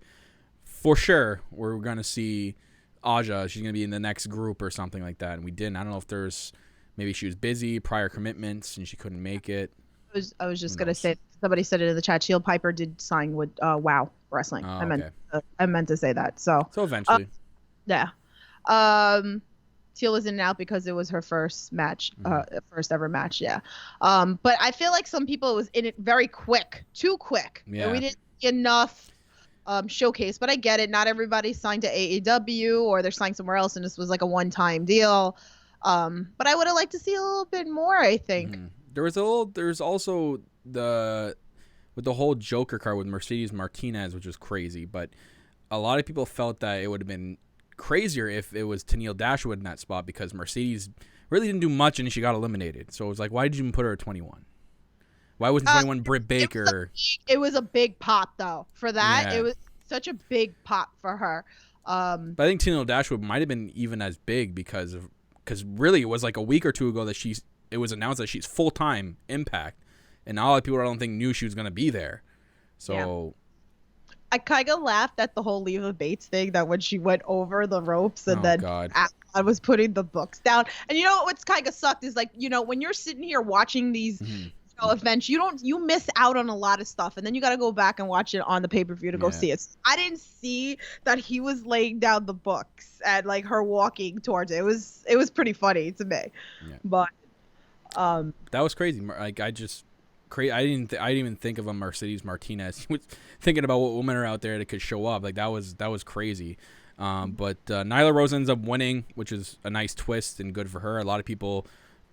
for sure we're going to see Aja. She's going to be in the next group or something like that. And we didn't. I don't know if maybe she was busy, prior commitments, and she couldn't make it. I was just going to say, somebody said it in the chat, Teal Piper did sign with WOW Wrestling. Oh, I meant to say that. So eventually. Yeah. Teal was in and out because it was her first match, first ever match. Yeah. But I feel like some people, it was in it very quick, too quick. Yeah. And we didn't see enough showcase, but I get it. Not everybody signed to AEW or they're signed somewhere else, and this was a one-time deal. But I would have liked to see a little bit more, I think. There's also with the whole Joker card with Mercedes Martinez, which was crazy, but a lot of people felt that it would have been crazier if it was Tennille Dashwood in that spot because Mercedes really didn't do much and she got eliminated. So it was why did you even put her at 21? Why wasn't 21 Britt Baker? It was a big pop though. For that, It was such a big pop for her. But I think Tennille Dashwood might have been even as big because really it was a week or two ago that it was announced that she's full-time Impact, and a lot of people I don't think knew she was going to be there. So. Yeah. I kind of laughed at the whole Leva Bates thing, that when she went over the ropes and I was putting the books down. And you know what's kind of sucked is when you're sitting here watching these events, you miss out on a lot of stuff, and then you got to go back and watch it on the pay-per-view to go see it. I didn't see that he was laying down the books and her walking towards it. It was pretty funny to me, but that was crazy. I didn't even think of a Mercedes Martinez. He was thinking about what women are out there that could show up. That was crazy. But Nyla Rose ends up winning, which is a nice twist and good for her. A lot of people,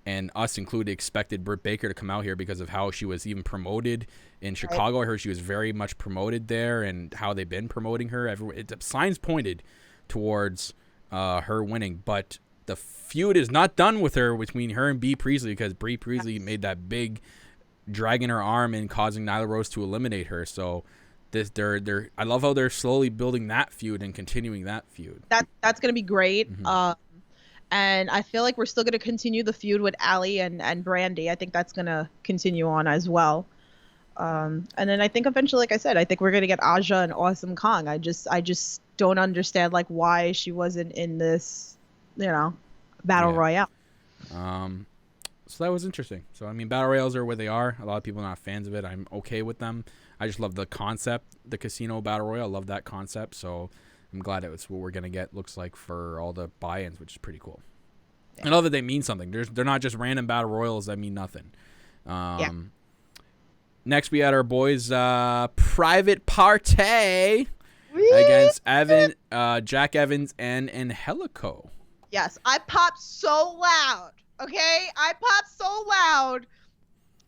and us included, expected Britt Baker to come out here because of how she was even promoted in Chicago. I heard she was very much promoted there and how they've been promoting her. Signs pointed towards her winning. But the feud is not done with her between her and Bea Priestley, because Bea Priestley made that big drag in her arm and causing Nyla Rose to eliminate her. So I love how they're slowly building that feud and continuing that feud. That's gonna be great. And I feel like we're still gonna continue the feud with Allie and Brandy. I think that's gonna continue on as well. And then I think eventually, like I said, I think we're gonna get Aja and Awesome Kong. I just don't understand like why she wasn't in this, battle royale. So that was interesting. So I mean, battle royales are where they are. A lot of people are not fans of it. I'm okay with them. I just love the concept, the casino battle royale. I love that concept. So I'm glad it's what we're gonna get. Looks like for all the buy-ins, which is pretty cool. Yeah. I know that they mean something. They're not just random battle royals that mean nothing. Next, we had our boys Private Party against Jack Evans and Angelico. Yes, I popped so loud. Okay, I popped so loud.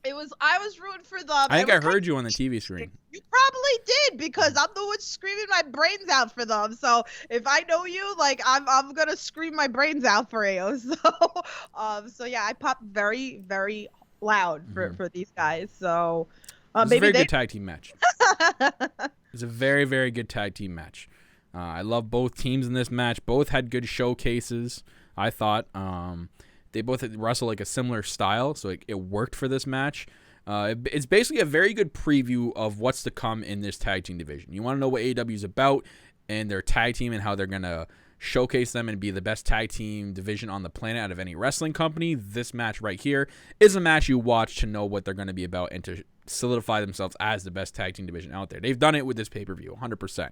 I was rooting for them. I think I heard you on the TV screen. You probably did, because I'm the one screaming my brains out for them. So if I know you, like I'm gonna scream my brains out for you. So yeah, I popped very, very loud for these guys. So it's a very good tag team match. It's a very, very good tag team match. I love both teams in this match. Both had good showcases, I thought. They both wrestle like a similar style, so it worked for this match. It's basically a very good preview of what's to come in this tag team division. You want to know what AEW is about and their tag team and how they're going to showcase them and be the best tag team division on the planet out of any wrestling company. This match right here is a match you watch to know what they're going to be about and to solidify themselves as the best tag team division out there. They've done it with this pay-per-view, 100%.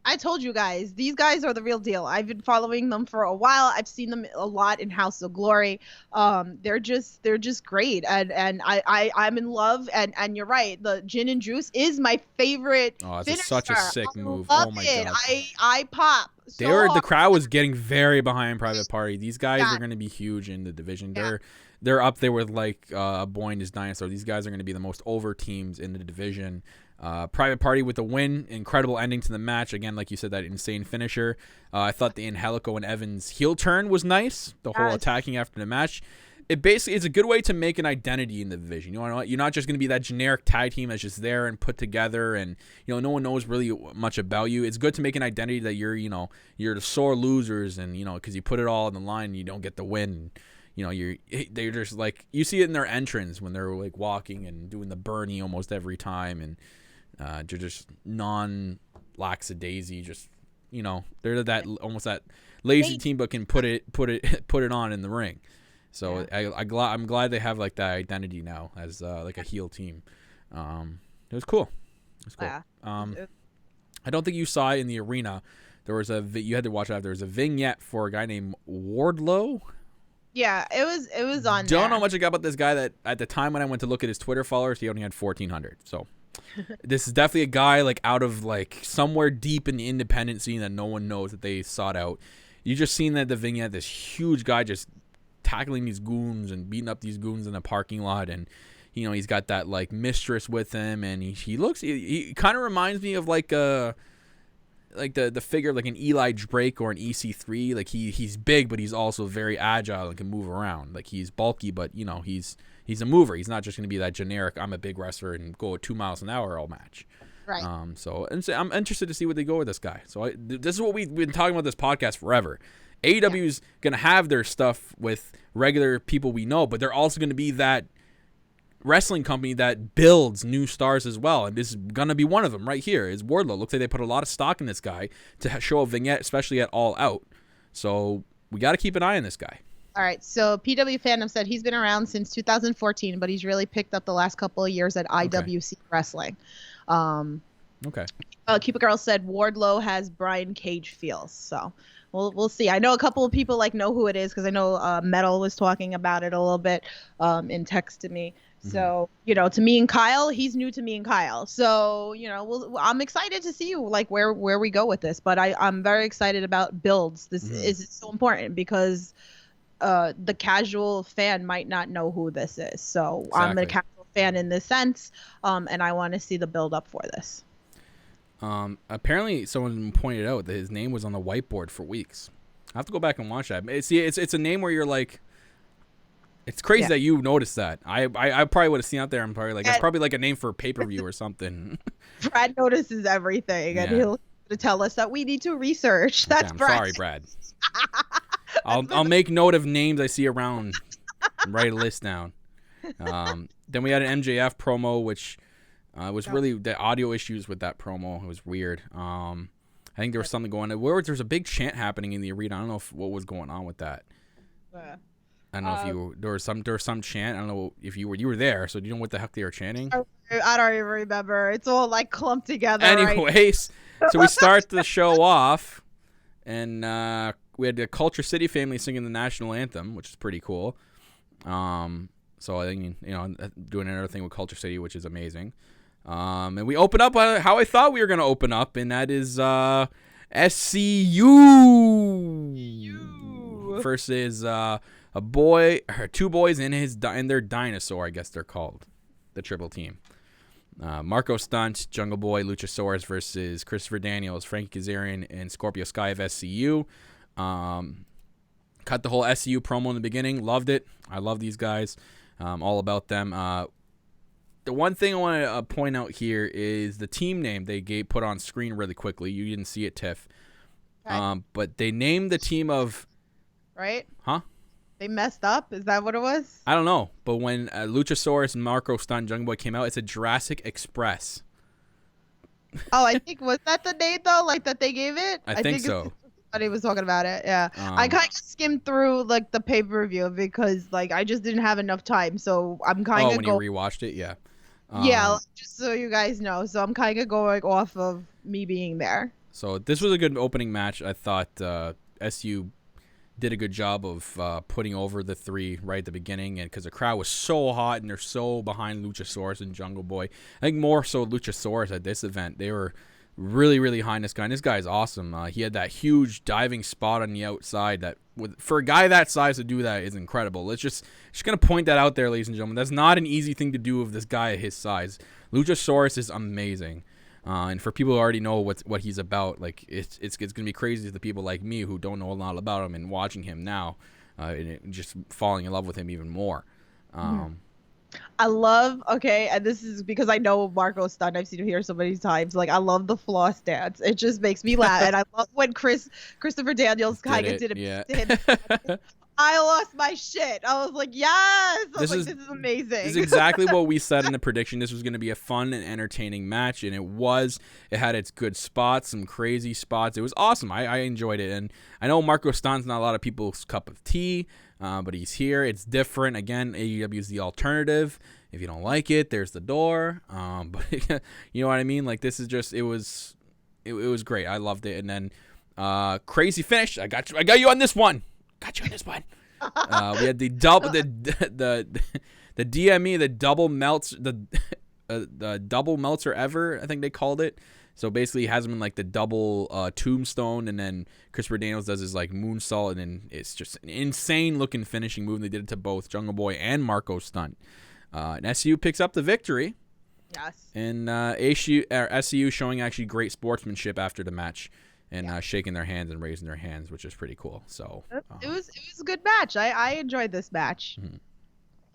I told you guys, these guys are the real deal. I've been following them for a while. I've seen them a lot in House of Glory. They're just great, and I'm in love. And you're right, the gin and juice is my favorite. Oh, it's such a sick move. Love oh my it. god, I pop. The crowd was getting very behind Private Party. These guys are going to be huge in the division. They're up there with like Boy and his Dinosaur. These guys are going to be the most over teams in the division. Private Party with a win. Incredible ending to the match. Again, like you said, that insane finisher. I thought the Angelico and Evans heel turn was nice. The whole attacking after the match. It basically is a good way to make an identity in the division. You know, you're not just going to be that generic tag team that's just there and put together, and no one knows really much about you. It's good to make an identity that you're the sore losers, and because you put it all on the line and you don't get the win. They're just like, you see it in their entrance when they're like walking and doing the Bernie almost every time, and they're just non-lackadaisy, just they're that almost that lazy team, but can put it on in the ring. So I'm glad they have like that identity now as like a heel team. It was cool. Yeah. I don't think you saw it in the arena. There was you had to watch it out. There was a vignette for a guy named Wardlow. Yeah, it was on. Don't know much about this guy. That at the time when I went to look at his Twitter followers, he only had 1,400. So this is definitely a guy like out of like somewhere deep in the independent scene that no one knows that they sought out. You just seen that the vignette, this huge guy just tackling these goons and beating up these goons in a parking lot, and he's got that like mistress with him, and he kind of reminds me of like the figure of like an Eli Drake or an EC3. Like he's big, but he's also very agile and can move around. Like he's bulky, but he's a mover. He's not just going to be that generic I'm a big wrestler and go at 2 miles an hour all match. Right. So I'm interested to see what they go with this guy. So this is what we've been talking about this podcast forever. AEW's going to have their stuff with regular people we know, but they're also going to be that wrestling company that builds new stars as well, and this is going to be one of them right here. Is Wardlow. Looks like they put a lot of stock in this guy to show a vignette, especially at All Out. So we got to keep an eye on this guy. All right, so PW Fandom said he's been around since 2014, but he's really picked up the last couple of years at IWC Wrestling. Okay. Keep a Girl said Wardlow has Brian Cage feels, so we'll see. I know a couple of people know who it is, because I know Metal was talking about it a little bit in text to me. So, to me and Kyle, he's new to me and Kyle. So, I'm excited to see where we go with this. But I'm very excited about builds. This is so important, because the casual fan might not know who this is. So exactly. I'm a casual fan in this sense, and I want to see the build up for this. Apparently, someone pointed out that his name was on the whiteboard for weeks. I have to go back and watch that. It's a name where you're like, it's crazy that you noticed that. I probably would have seen out there. I'm probably like, it's probably like a name for a pay-per-view or something. Brad notices everything, and he'll tell us that we need to research. That's Brad. Sorry, Brad. I'll make note of names I see around and write a list down. Then we had an MJF promo, which was really the audio issues with that promo. It was weird. I think there was something going on. There was a big chant happening in the arena. I don't know what was going on with that. I don't know if there was some chant. I don't know if you were there. So do you know what the heck they were chanting? I don't even remember. It's all like clumped together. Anyways, so we start the show off, and we had the Culture City family singing the national anthem, which is pretty cool. So I think doing another thing with Culture City, which is amazing. And we open up how I thought we were gonna open up, and that is SCU versus two boys and their dinosaur, I guess they're called, the triple team. Marco Stunt, Jungle Boy, Luchasaurus versus Christopher Daniels, Frankie Kazarian, and Scorpio Sky of SCU. Cut the whole SCU promo in the beginning. Loved it. I love these guys. All about them. The one thing I want to point out here is the team name they put on screen really quickly. You didn't see it, Tiff. Okay. But they named the team of... Right? Huh? They messed up? Is that what it was? I don't know. But when Luchasaurus and Marco Stunt Jungle Boy came out, it said Jurassic Express. Oh, I think, was that the name, though? Like, that they gave it? I think so. He was talking about it, yeah. I kind of skimmed through like the pay-per-view because like I just didn't have enough time, so I'm kind of when you rewatched it, yeah. Just so you guys know, so I'm kind of going off of me being there. So this was a good opening match. I thought SU did a good job of putting over the three right at the beginning, and because the crowd was so hot and they're so behind Luchasaurus and Jungle Boy. I think more so Luchasaurus at this event. They were really, really high in this guy. And this guy's awesome. He had that huge diving spot on the outside that, for a guy that size to do that, is incredible. Let's just going to point that out there, ladies and gentlemen. That's not an easy thing to do with this guy at his size. Luchasaurus is amazing. And for people who already know what he's about, like it's going to be crazy to the people like me who don't know a lot about him and watching him now, and just falling in love with him even more. I love, and this is because I know Marco Stunt. I've seen him here so many times. Like, I love the floss dance. It just makes me laugh. And I love when Christopher Daniels kind of did it. Yeah. I lost my shit. I was like, yes. This is amazing. This is exactly what we said in the prediction. This was going to be a fun and entertaining match, and it was. It had its good spots, some crazy spots. It was awesome. I enjoyed it. And I know Marco Stunt's not a lot of people's cup of tea, but he's here. It's different. Again, AEW is the alternative. If you don't like it, there's the door. But you know what I mean? Like, this is just, it was great. I loved it. And then crazy finish. I got you on this one. Got you on this one. We had the DME, the double melts, the double Meltzer ever, I think they called it. So basically, he has him in like the double tombstone, and then Christopher Daniels does his like moonsault, and then it's just an insane looking finishing move. They did it to both Jungle Boy and Marco Stunt. And SCU picks up the victory. Yes. And SCU showing actually great sportsmanship after the match. And shaking their hands and raising their hands, which is pretty cool. So it was a good match. I enjoyed this match. Mm-hmm.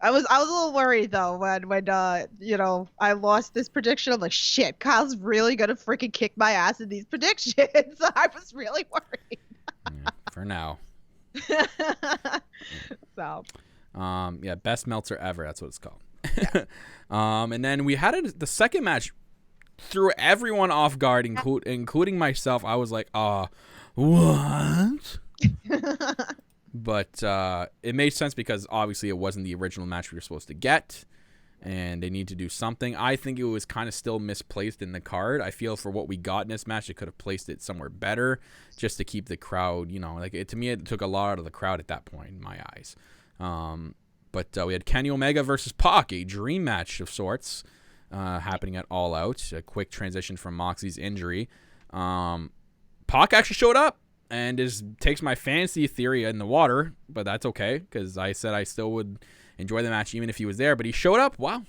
I was a little worried though when I lost this prediction. I'm like, shit, Kyle's really gonna freaking kick my ass in these predictions. I was really worried. For now. So. Best Meltzer ever. That's what it's called. Yeah. And then we had the second match. Threw everyone off guard, including myself. I was like, what? But it made sense because obviously it wasn't the original match we were supposed to get, and they need to do something. I think it was kind of still misplaced in the card. I feel for what we got in this match, they could have placed it somewhere better just to keep the crowd, to me it took a lot out of the crowd at that point in my eyes. But we had Kenny Omega versus Pac, a dream match of sorts. Happening at All Out. A quick transition from Moxie's injury. Pac actually showed up and takes my fantasy theory in the water, but that's okay because I said I still would enjoy the match even if he was there. But he showed up. Wow,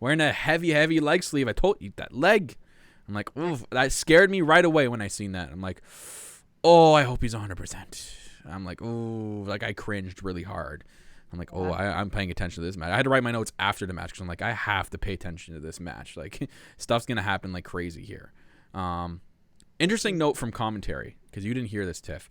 wearing a heavy leg sleeve. I told you that leg. I'm like, oof, that scared me right away when I seen that. I'm like, oh, I hope he's 100%. I'm like, oh, like I cringed really hard. I'm like, oh, I'm paying attention to this match. I had to write my notes after the match because I'm like, I have to pay attention to this match. Like, stuff's going to happen like crazy here. Interesting note from commentary, because you didn't hear this, Tiff.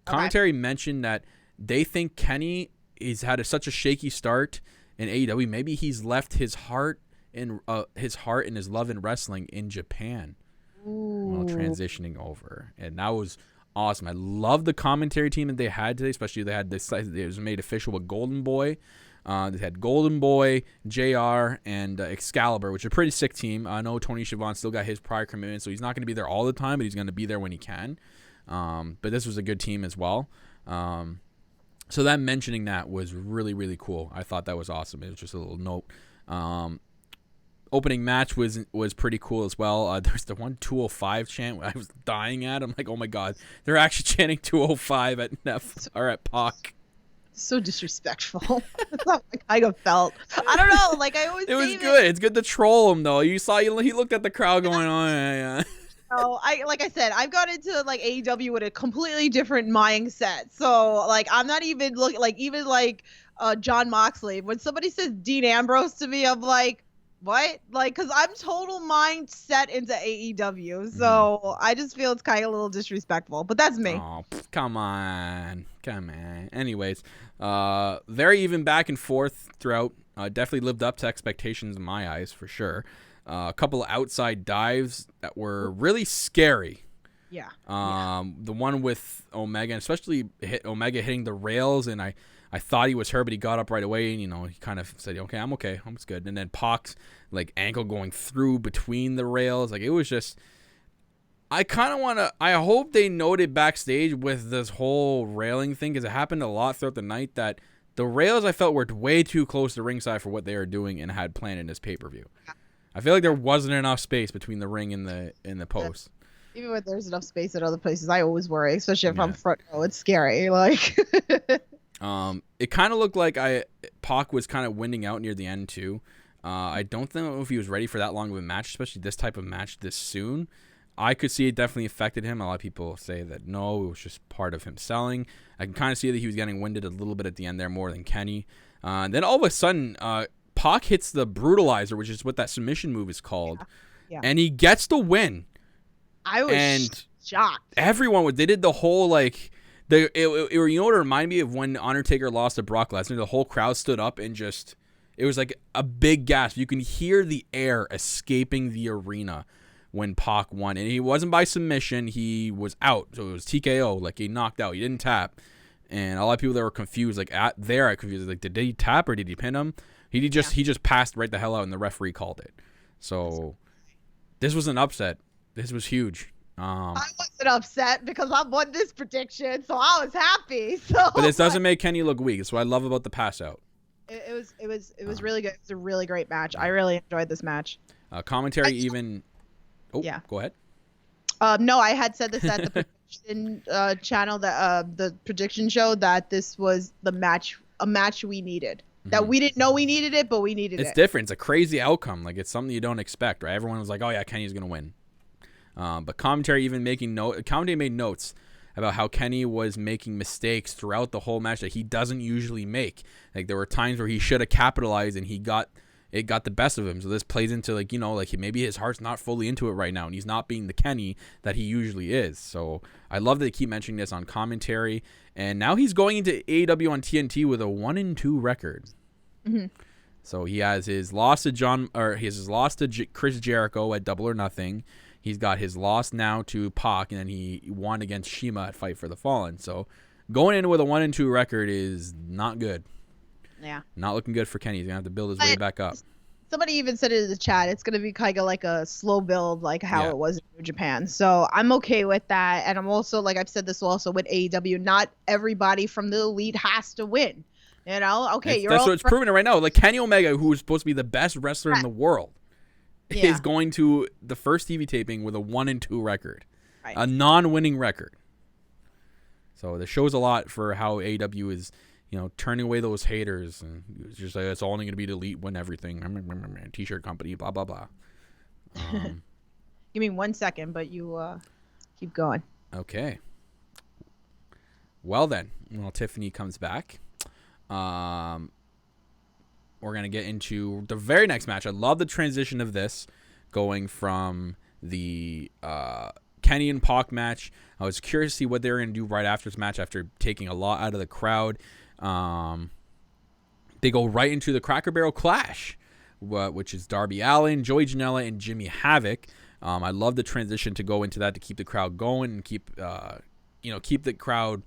Commentary mentioned that they think Kenny has had such a shaky start in AEW. Maybe he's left his heart and his love in wrestling in Japan while transitioning over. And that was awesome. I love the commentary team that they had today, especially they had this. It was made official with Golden Boy. They had Golden Boy, JR, and Excalibur, which is a pretty sick team. I know Tony Schiavone still got his prior commitment, so he's not going to be there all the time, but he's going to be there when he can. But this was a good team as well. So that mentioning that was really, really cool. I thought that was awesome. It was just a little note. Opening match was pretty cool as well. There's the 205 chant I was dying at. I'm like, oh my god, they're actually chanting 205 at Neff or at Pac. So disrespectful. That's not like I felt. I don't know. Like I always. It was good. It's good to troll him though. You saw he looked at the crowd going, oh yeah. Oh, like I said, I've got into like AEW with a completely different mindset. So like I'm not even looking like John Moxley. When somebody says Dean Ambrose to me, I'm like, what? Like, cause I'm total mindset into AEW. So I just feel it's kind of a little disrespectful. But that's me. Oh, come on. Anyways, very even back and forth throughout. Definitely lived up to expectations in my eyes for sure. A couple of outside dives that were really scary. Yeah. The one with Omega, and especially Omega hitting the rails, and I thought he was hurt, but he got up right away, and he kind of said, "Okay, I'm okay, I'm good." And then Pac's like ankle going through between the rails, like it was just. I hope they noted backstage with this whole railing thing, because it happened a lot throughout the night that the rails I felt were way too close to ringside for what they were doing and had planned in this pay-per-view. I feel like there wasn't enough space between the ring and the post. Even when there's enough space at other places, I always worry, especially if I'm front row. It's scary. Like, it kind of looked like Pac was kind of winding out near the end too. I don't know if he was ready for that long of a match, especially this type of match this soon. I could see it definitely affected him. A lot of people say that no, it was just part of him selling. I can kind of see that he was getting winded a little bit at the end there more than Kenny. Then all of a sudden, Pac hits the brutalizer, which is what that submission move is called, and he gets the win. I was shocked. Everyone they did the whole like you know what it reminded me of when Undertaker lost to Brock Lesnar. The whole crowd stood up and just it was like a big gasp. You can hear the air escaping the arena when Pac won, and he wasn't by submission. He was out, so it was TKO. Like he knocked out. He didn't tap, and a lot of people that were confused, like I confused, like did he tap or did he pin him? He just passed right the hell out, and the referee called it. So this was an upset. This was huge. I wasn't upset because I won this prediction, so I was happy. So, but this doesn't make Kenny look weak. That's what I love about the pass out. It was really good. It was a really great match. I really enjoyed this match. Commentary even. Oh, yeah. Go ahead. No, I had said this at the prediction channel that the prediction show that this was a match we needed. That we didn't know we needed it, but we needed it. It's different. It's a crazy outcome. Like it's something you don't expect, right? Everyone was like, "Oh yeah, Kenny's gonna win." But commentary even commentary made notes about how Kenny was making mistakes throughout the whole match that he doesn't usually make. Like there were times where he should have capitalized and it got the best of him. So this plays into like maybe his heart's not fully into it right now and he's not being the Kenny that he usually is. So I love that they keep mentioning this on commentary. And now he's going into AEW on TNT with a 1-2 record. Mm-hmm. So he has his loss to Chris Jericho at Double or Nothing. He's got his loss now to Pac, and then he won against Shima at Fight for the Fallen. So going in with a 1-2 record is not good. Yeah. Not looking good for Kenny. He's going to have to build his way back up. Somebody even said it in the chat. It's going to be kind of like a slow build, like how it was in New Japan. So I'm okay with that. And I'm also, like I've said this also with AEW, not everybody from the elite has to win. You know? Okay, that's what it's proving right now. Like Kenny Omega, who is supposed to be the best wrestler in the world, is going to the first TV taping with a 1-2 record. Right. A non-winning record. So this shows a lot for how AEW is, turning away those haters, and it's just like it's only going to be the elite win everything. T-shirt company, blah blah blah. Give me 1 second, but you keep going. Okay. Well then, while Tiffany comes back, we're going to get into the very next match. I love the transition of this, going from the Kenny and Pac match. I was curious to see what they were going to do right after this match after taking a lot out of the crowd. They go right into the Cracker Barrel Clash, which is Darby Allin, Joey Janela, and Jimmy Havoc. I love the transition to go into that to keep the crowd going and keep the crowd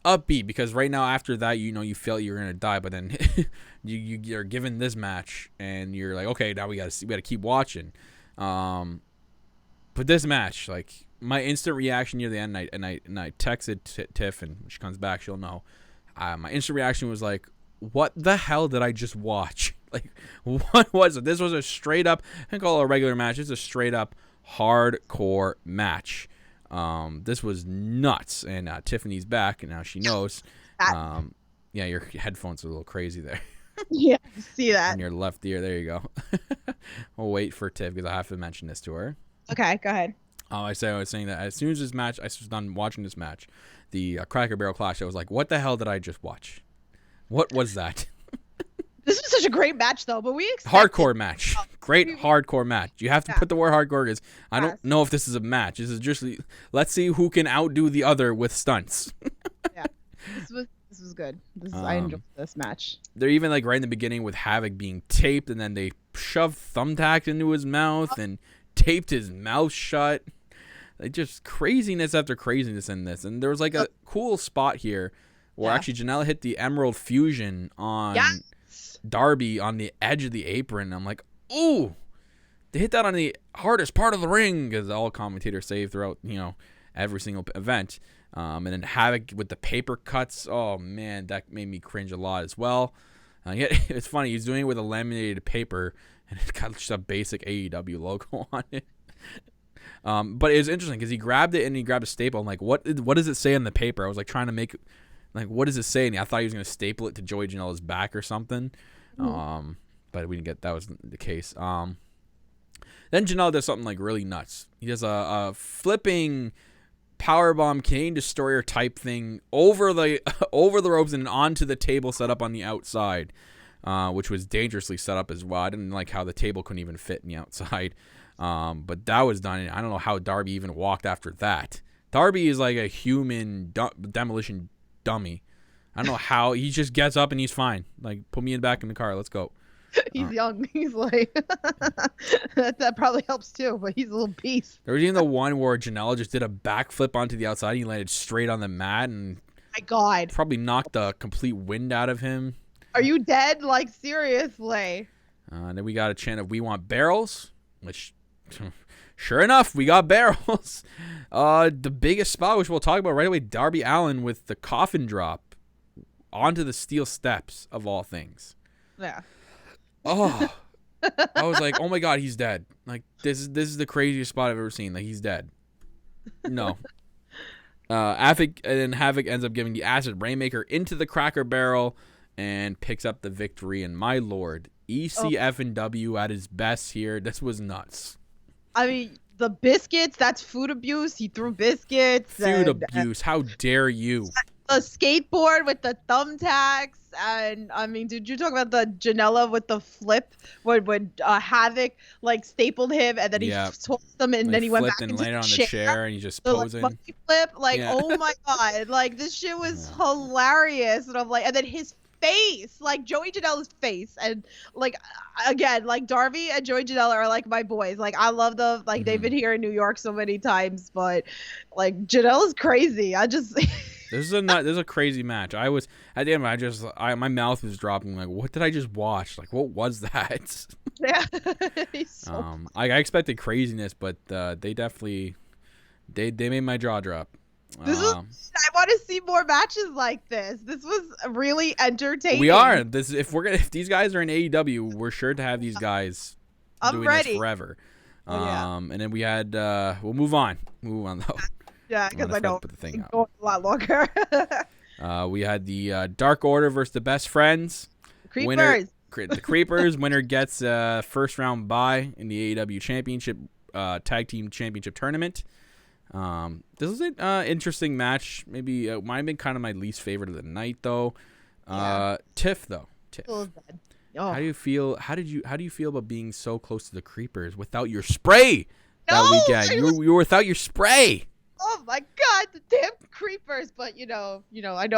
upbeat, because right now after that, you feel you're gonna die, but then you're given this match and you're like, okay, now we gotta keep watching. But this match, like, my instant reaction near the end, and I texted Tiff, and when she comes back, she'll know. My instant reaction was like, what the hell did I just watch? Like, what was it? This was a straight up, I can call it a regular match. It's a straight up hardcore match. This was nuts. And Tiffany's back, and now she knows. Yeah, your headphones are a little crazy there. Yeah, see that. In your left ear. There you go. We'll wait for Tiff, because I have to mention this to her. Okay, go ahead. I was saying that as soon as I was done watching this match, the Cracker Barrel Clash, I was like, what the hell did I just watch? What was that? This was such a great match, though. But hardcore match, great hardcore match. You have to put the word hardcore, because I don't know if this is a match. This is just, let's see who can outdo the other with stunts. Yeah, this was good. I enjoyed this match. They're even like right in the beginning with Havoc being taped, and then they shoved thumbtacks into his mouth and taped his mouth shut. Like, just craziness after craziness in this. And there was like a cool spot here where actually Janela hit the Emerald Fusion on Darby on the edge of the apron. I'm like, ooh, they hit that on the hardest part of the ring, because all commentators say throughout, every single event. And then Havoc with the paper cuts. Oh man, that made me cringe a lot as well. Yet it's funny, he's doing it with a laminated paper, and it's got just a basic AEW logo on it. But it was interesting because he grabbed it and he grabbed a staple. I'm like, what does it say on the paper? I was like trying to make, like, what does it say? And I thought he was going to staple it to Joey Janela's back or something. But we didn't get, that was the case. Then Janela does something like really nuts. He does a flipping powerbomb Canadian Destroyer type thing over the ropes and onto the table set up on the outside, which was dangerously set up as well. I didn't like how the table couldn't even fit in the outside. But that was done, and I don't know how Darby even walked after that. Darby is like a human demolition dummy. I don't know how. He just gets up and he's fine. Like, put me back in the car. Let's go. He's young. He's like, that probably helps too, but he's a little beast. There was even the one where Janela just did a backflip onto the outside. And he landed straight on the mat, and my God, probably knocked the complete wind out of him. Are you dead? Like, seriously. And then we got a chant of "We want barrels," which, sure enough, we got barrels. The biggest spot, which we'll talk about right away, Darby Allin with the coffin drop onto the steel steps of all things. Yeah. Oh, I was like, oh my God, he's dead. Like, this is the craziest spot I've ever seen. Like, he's dead. No. Havoc ends up giving the acid rainmaker into the Cracker Barrel and picks up the victory. And my Lord, ECF&W at his best here. This was nuts. I mean, the biscuits, that's food abuse. He threw biscuits. Food abuse. How dare you? The skateboard with the thumbtacks. And I mean, did you talk about the Janela with the flip when Havoc like stapled him and then he tossed them and then he went back and into landed on the the chair and he just posing. Like, monkey flip, like, oh my God, like this shit was hilarious. And I'm like, and then his face, like Joey Janela's face, and like again, like Darby and Joey Janela are like my boys. Like, I love them. Like they've been here in New York so many times, but like Janela's crazy. I just. This is a crazy match. I was at the end. My mouth was dropping. Like, what did I just watch? Like, what was that? Yeah. I expected craziness, but they definitely they made my jaw drop. I want to see more matches like this. This was really entertaining. We are. If these guys are in AEW, we're sure to have these guys doing this forever. And then we had we'll move on. Move on though. Yeah, because I know put the thing going a lot longer. We had the Dark Order versus the Best Friends. Creepers. The Creepers. Winner gets first round bye in the AEW Championship Tag Team Championship tournament. This was an interesting match. Maybe might have been kind of my least favorite of the night, though. Tiff, though. Tiff. Oh. How do you feel? How do you feel about being so close to the creepers without your spray that weekend? You were without your spray. Oh my God, the damn creepers! But I know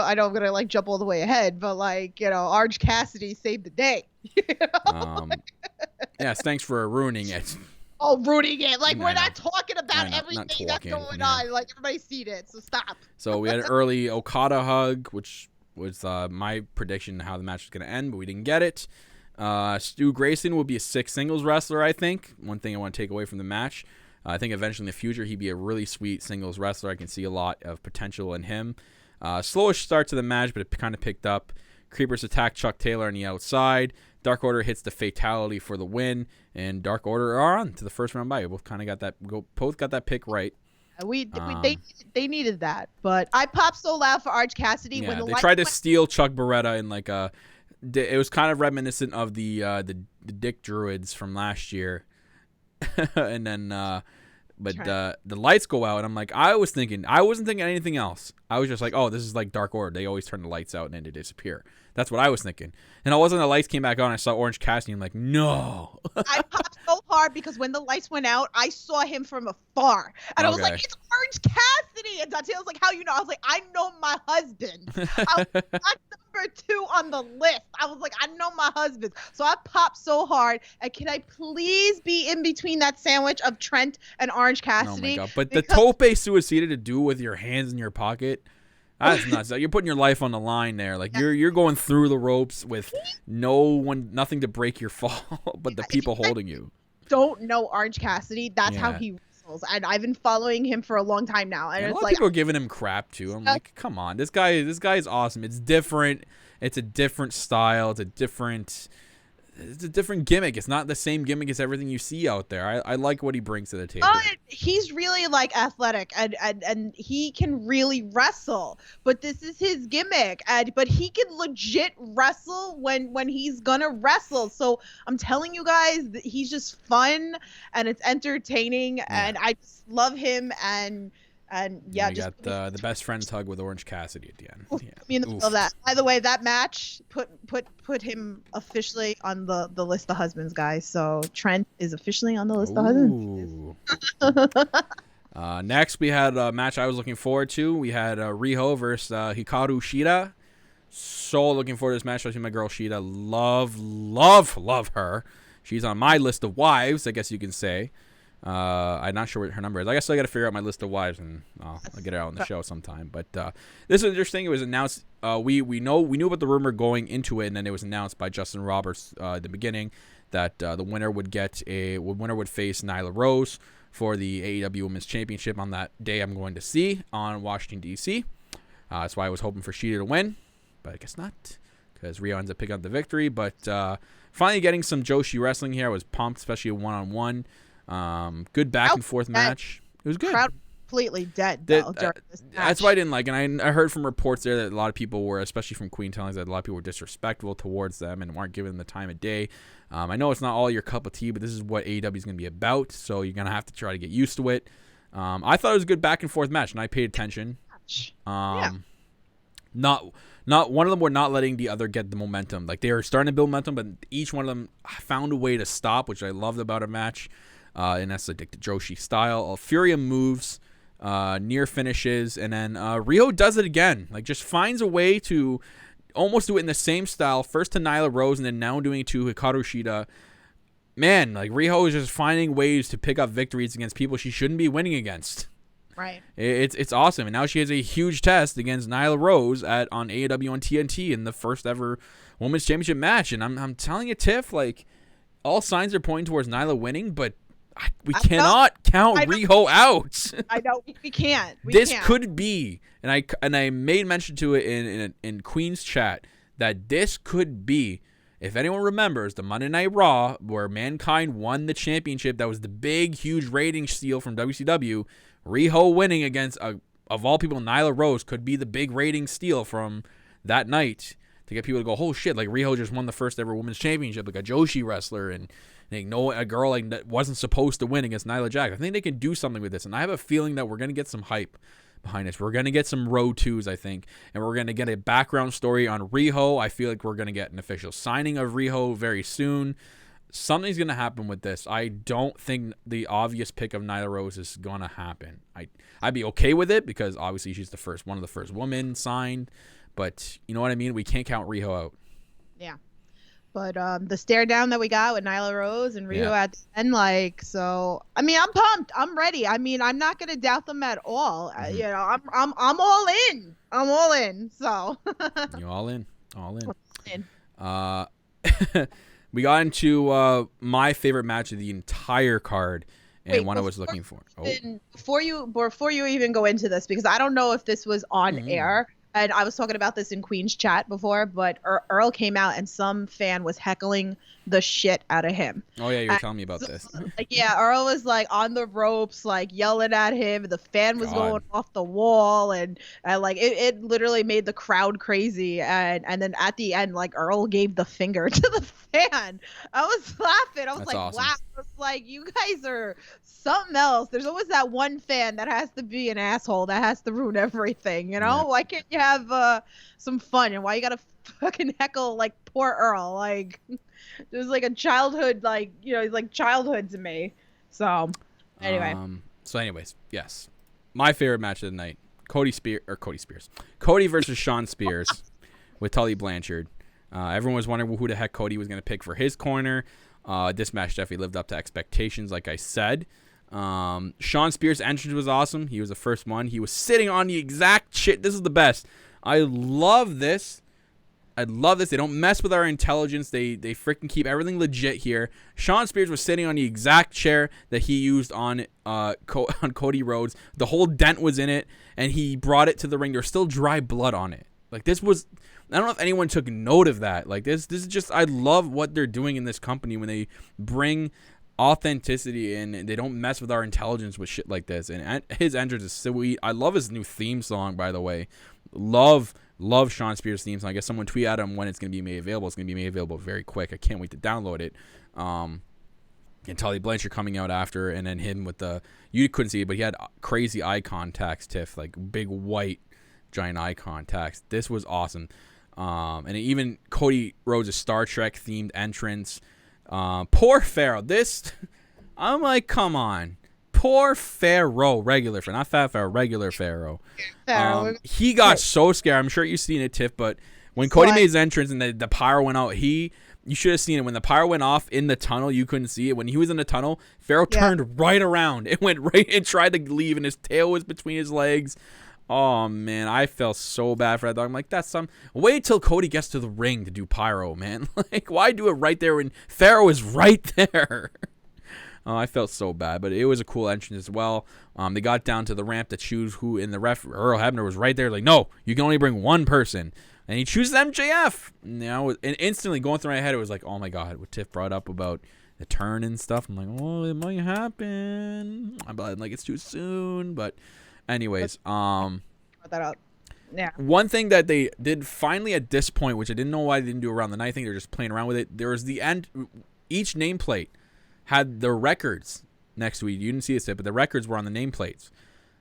I'm gonna like jump all the way ahead, but like Orange Cassidy saved the day. Yes, thanks for ruining it. Oh, ruining it! Like we're not know. talking about everything that's going on. Like everybody's seen it, so stop. So we had an early Okada hug, which was my prediction how the match was gonna end, but we didn't get it. Stu Grayson will be a 6 singles wrestler, I think. One thing I want to take away from the match. I think eventually in the future he'd be a really sweet singles wrestler. I can see a lot of potential in him. Slowish start to the match, but it kind of picked up. Creepers attack Chuck Taylor on the outside. Dark Order hits the fatality for the win, and Dark Order are on to the first round bye. Both kind of got that. Both got that pick right. They needed that, but I popped so loud for Orange Cassidy when they tried to steal Chuck Beretta in like a. It was kind of reminiscent of the Dick Druids from last year, and then the lights go out, and I'm like, I wasn't thinking anything else. I was just like, oh, this is like Dark Order. They always turn the lights out and then they disappear. That's what I was thinking. And all of a sudden the lights came back on. I saw Orange Cassidy. I'm like, no. I popped so hard because when the lights went out, I saw him from afar, and I was like, it's Orange Cassidy. And Dante was like, how you know? I was like, I know my husband. I'm number 2 on the list. I was like, I know my husband. So I popped so hard. And can I please be in between that sandwich of Trent and Orange Cassidy? Oh my God. But the tope suicida to do with your hands in your pocket, that's nuts. You're putting your life on the line there. Like you're going through the ropes with nothing to break your fall, but the people holding you. Don't know Orange Cassidy. That's how he wrestles, and I've been following him for a long time now. And a it's lot like of people are giving him crap too. I'm like, come on, this guy is awesome. It's different. It's a different style. It's a different gimmick. It's not the same gimmick as everything you see out there. I like what he brings to the table. He's really like athletic and he can really wrestle, but this is his gimmick. But he can legit wrestle when he's gonna wrestle. So I'm telling you guys, he's just fun and it's entertaining, and I just love him. And yeah, just got the best friends hug with Orange Cassidy at the end. Me in the middle of that. By the way, that match put him officially on the list of husbands, guys. So Trent is officially on the list of husbands. Next, we had a match I was looking forward to. We had Riho versus Hikaru Shida. So looking forward to this match. I see my girl Shida. Love her. She's on my list of wives, I guess you can say. I'm not sure what her number is. I guess I got to figure out my list of wives, and I'll get it out on the show sometime. But this is interesting. It was announced. We knew about the rumor going into it, and then it was announced by Justin Roberts at the beginning that the winner would face Nyla Rose for the AEW Women's Championship on that day. I'm going to see on Washington D.C. That's why I was hoping for Shida to win, but I guess not, because Rio ends up picking up the victory. But finally getting some Joshi wrestling here. I was pumped, especially a one-on-one. Good back and forth match. It was good. Crowd completely dead during this match. That's why I didn't like, and I heard from reports there that a lot of people were, especially from Queen Tellings, that a lot of people were disrespectful towards them and weren't giving them the time of day. I know it's not all your cup of tea, but this is what AEW is going to be about, so you're going to have to try to get used to it. I thought it was a good back and forth match, and I paid attention. Not one of them were not letting the other get the momentum. Like, they were starting to build momentum, but each one of them found a way to stop, which I loved about a match. And that's like the Joshi style. Furia moves, near finishes, and then Rio does it again. Like, just finds a way to almost do it in the same style. First to Nyla Rose, and then now doing it to Hikaru Shida. Man, like, Rio is just finding ways to pick up victories against people she shouldn't be winning against. Right. It's awesome. And now she has a huge test against Nyla Rose on AEW on TNT in the first ever Women's Championship match. And I'm telling you, Tiff, like, all signs are pointing towards Nyla winning, but we cannot count Riho out. I know we can't. This could be, and I made mention to it in Queen's chat, that this could be, if anyone remembers, the Monday Night Raw where Mankind won the championship. That was the big, huge rating steal from WCW. Riho winning against, of all people, Nyla Rose could be the big rating steal from that night to get people to go, oh shit, like, Riho just won the first ever women's championship, like a Joshi wrestler, and and a girl like that wasn't supposed to win against Nyla Jax. I think they can do something with this, and I have a feeling that we're gonna get some hype behind this. We're gonna get some road twos, I think, and we're gonna get a background story on Riho. I feel like we're gonna get an official signing of Riho very soon. Something's going to happen with this. I don't think the obvious pick of Nyla Rose is going to happen. I'd be okay with it because obviously she's one of the first women signed. But you know what I mean? We can't count Riho out. Yeah. But the stare down that we got with Nyla Rose and Riho at the end, like, so, I mean, I'm pumped. I'm ready. I mean, I'm not going to doubt them at all. Mm-hmm. You know, I'm all in. I'm all in. So. You all in? All in. In. We got into my favorite match of the entire card, and one I was looking for. Before you even go into this, because I don't know if this was on air, and I was talking about this in Queen's chat before, but Earl came out and some fan was heckling the shit out of him. Oh yeah, you were telling me about this. Yeah, Earl was like on the ropes, like yelling at him. The fan was going off the wall, and like it literally made the crowd crazy. And then at the end, like Earl gave the finger to the fan. I was laughing. I was like, awesome. wow. I was like, you guys are something else. There's always that one fan that has to be an asshole, that has to ruin everything. You know, Yeah. Why can't you have some fun? And why you gotta fucking heckle like poor Earl? Like. It was like a childhood, like, you know, he's like childhood to me. So, anyway. Anyways, yes. My favorite match of the night, Cody versus Shawn Spears with Tully Blanchard. Everyone was wondering who the heck Cody was going to pick for his corner. This match definitely lived up to expectations, like I said. Shawn Spears' entrance was awesome. He was the first one. He was sitting on the exact shit. This is the best. I love this. They don't mess with our intelligence. They freaking keep everything legit here. Shawn Spears was sitting on the exact chair that he used on Cody Rhodes. The whole dent was in it, and he brought it to the ring. There's still dry blood on it. Like, this was... I don't know if anyone took note of that. Like, this is just... I love what they're doing in this company when they bring authenticity in, and they don't mess with our intelligence with shit like this. And his entrance is sweet. I love his new theme song, by the way. Love Shawn Spears' theme song. I guess someone tweet at him when it's going to be made available. It's going to be made available very quick. I can't wait to download it. And Tully Blanchard coming out after, and then him with the... You couldn't see it, but he had crazy eye contacts, Tiff. Like, big white giant eye contacts. This was awesome. And even Cody Rhodes' Star Trek-themed entrance. Poor Pharaoh. This... I'm like, come on. Poor Pharaoh, regular Pharaoh, not Fat Pharaoh, regular Pharaoh. He got so scared. I'm sure you've seen it, Tiff, but when Cody made his entrance and the pyro went out, you should have seen it. When the pyro went off in the tunnel, you couldn't see it. When he was in the tunnel, Pharaoh turned right around. It went right and tried to leave, and his tail was between his legs. Oh, man, I felt so bad for that dog. I'm like, wait till Cody gets to the ring to do pyro, man. Like, why do it right there when Pharaoh is right there? I felt so bad, but it was a cool entrance as well. They got down to the ramp to choose who in the ref. Earl Hebner was right there, like, no, you can only bring one person. And he chooses MJF. And instantly going through my head, it was like, oh my God, what Tiff brought up about the turn and stuff. I'm like, oh, it might happen. I'm like, it's too soon. But anyways, Brought that up. Yeah. One thing that they did finally at this point, which I didn't know why they didn't do around the night, I think they're just playing around with it. There was the end, each nameplate had the records next to it. You didn't see this yet, but the records were on the nameplates.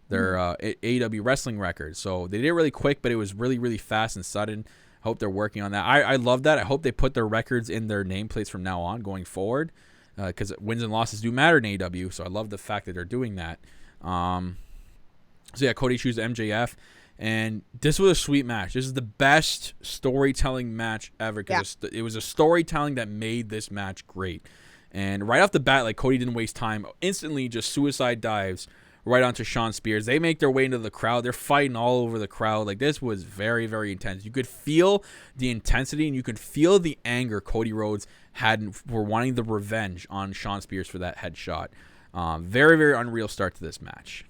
They're AEW wrestling records. So they did it really quick, but it was really, really fast and sudden. I hope they're working on that. I love that. I hope they put their records in their nameplates from now on going forward, because wins and losses do matter in AEW. So I love the fact that they're doing that. So yeah, Cody chooses MJF. And this was a sweet match. This is the best storytelling match ever, because it was a storytelling that made this match great. And right off the bat, like, Cody didn't waste time. Instantly just suicide dives right onto Shawn Spears. They make their way into the crowd. They're fighting all over the crowd. Like, this was very, very intense. You could feel the intensity, and you could feel the anger Cody Rhodes had for wanting the revenge on Shawn Spears for that headshot. Very, very unreal start to this match.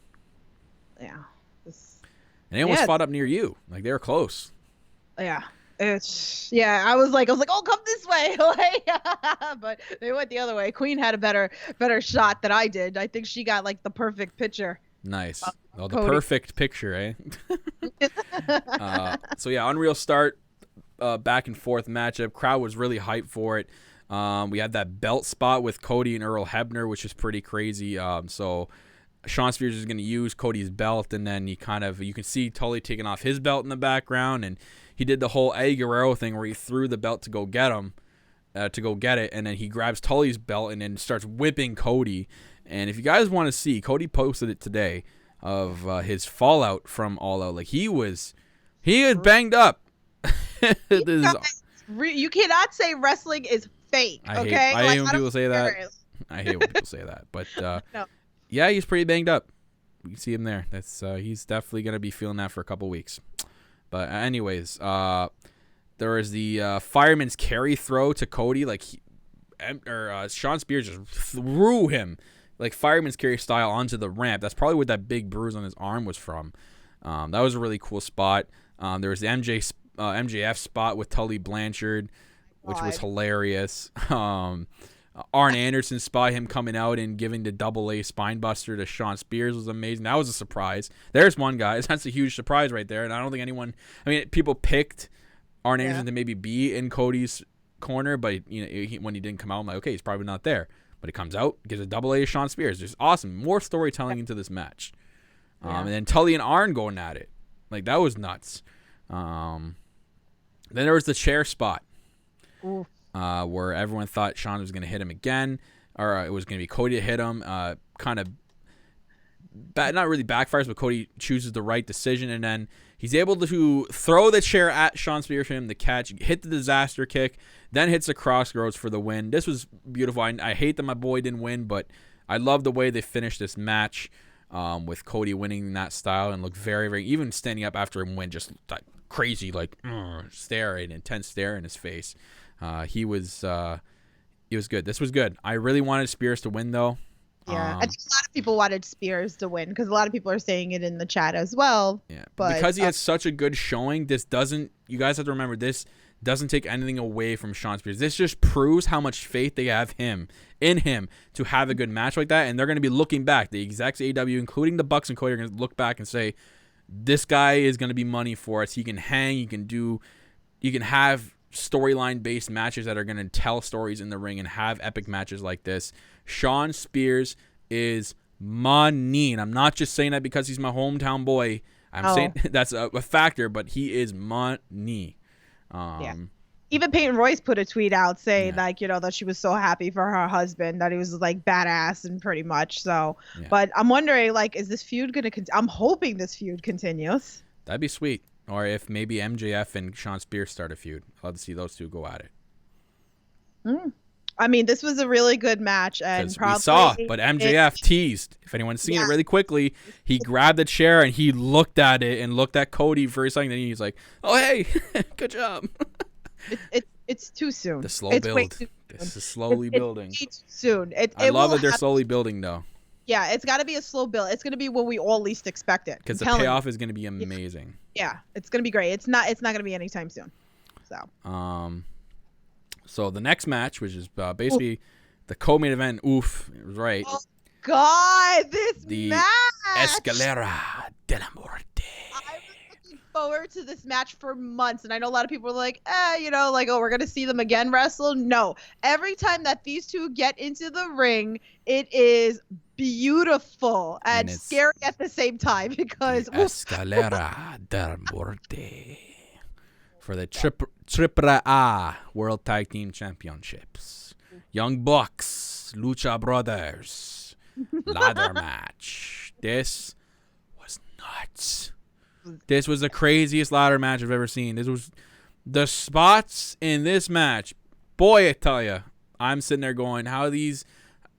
Yeah. And they almost fought up near you. Like, they were close. Yeah. I was like, oh, come this way. But they went the other way. Queen had a better shot than I did. I think she got like the perfect picture. Nice. The Cody. Perfect picture, eh? So yeah, unreal start, back and forth matchup. Crowd was really hyped for it. We had that belt spot with Cody and Earl Hebner, which is pretty crazy. So Shawn Spears is going to use Cody's belt, and then you can see Tully taking off his belt in the background, and he did the whole Eddie Guerrero thing where he threw the belt to go get it, and then he grabs Tully's belt and then starts whipping Cody. And if you guys want to see, Cody posted it today of his fallout from All Out. Like he was banged up. You cannot say wrestling is fake. Okay, I hate when people say that. I hate when people say that. But no. Yeah, he's pretty banged up. You can see him there. That's he's definitely gonna be feeling that for a couple weeks. But anyways, there was the fireman's carry throw to Cody. Like Shawn Spears just threw him like fireman's carry style onto the ramp. That's probably what that big bruise on his arm was from. That was a really cool spot. There was the MJF spot with Tully Blanchard, which was hilarious. Arn Anderson spot, him coming out and giving the double-A spine buster to Shawn Spears was amazing. That was a surprise. There's one, guys. That's a huge surprise right there. And I don't think people picked Arn Anderson to maybe be in Cody's corner, but when he didn't come out, I'm like, okay, he's probably not there. But he comes out, gives a double-A to Shawn Spears. It's awesome. More storytelling into this match. And then Tully and Arn going at it. Like, that was nuts. Then there was the chair spot. Ooh. Where everyone thought Shawn was going to hit him again, or it was going to be Cody to hit him. Kind of not really backfires, but Cody chooses the right decision, and then he's able to throw the chair at Shawn Spears for him to catch, hit the disaster kick, then hits the crossroads for the win. This was beautiful. I hate that my boy didn't win, but I love the way they finished this match with Cody winning in that style and looked very, very, even standing up after him win, just like crazy, like stare, an intense stare in his face. He was good. This was good. I really wanted Spears to win, though. Yeah, I think a lot of people wanted Spears to win because a lot of people are saying it in the chat as well. Yeah, but because he had such a good showing, you guys have to remember, this doesn't take anything away from Shawn Spears. This just proves how much faith they have in him to have a good match like that, and they're going to be looking back. The execs AEW, including the Bucks and Cody, are going to look back and say, this guy is going to be money for us. He can hang. You can have storyline based matches that are going to tell stories in the ring and have epic matches like this. Shawn Spears is money, and I'm not just saying that because he's my hometown boy. I'm saying that's a factor, but he is money. Even Peyton Royce put a tweet out saying that she was so happy for her husband, that he was like badass and pretty much so. But I'm wondering, like, is this feud gonna I'm hoping this feud continues. That'd be sweet. Or if maybe MJF and Shawn Spears start a feud. I'd love to see those two go at it. I mean, this was a really good match, and probably we saw, but MJF teased. If anyone's seen it really quickly, he grabbed the chair and he looked at it and looked at Cody for a second, and he's like, "Oh hey, good job." It's too soon. The slow build. This is slowly building. It's too soon. I love that they're slowly building, though. Yeah, it's got to be a slow build. It's going to be when we all least expect it. Because the payoff is going to be amazing. Yeah, it's going to be great. It's not going to be anytime soon. So the next match, which is basically the co-main event. Oof, it was right. Oh God, the match. Escalera de la Muerte. I was looking forward to this match for months, and I know a lot of people were like, we're going to see them again wrestle. No, every time that these two get into the ring, it is beautiful and scary at the same time because Escalera de la Muerte for the Triple A World Tag Team Championships. Young Bucks, Lucha Brothers, ladder match. This was nuts. This was the craziest ladder match I've ever seen. This was the spots in this match. Boy, I tell you, I'm sitting there going, how these.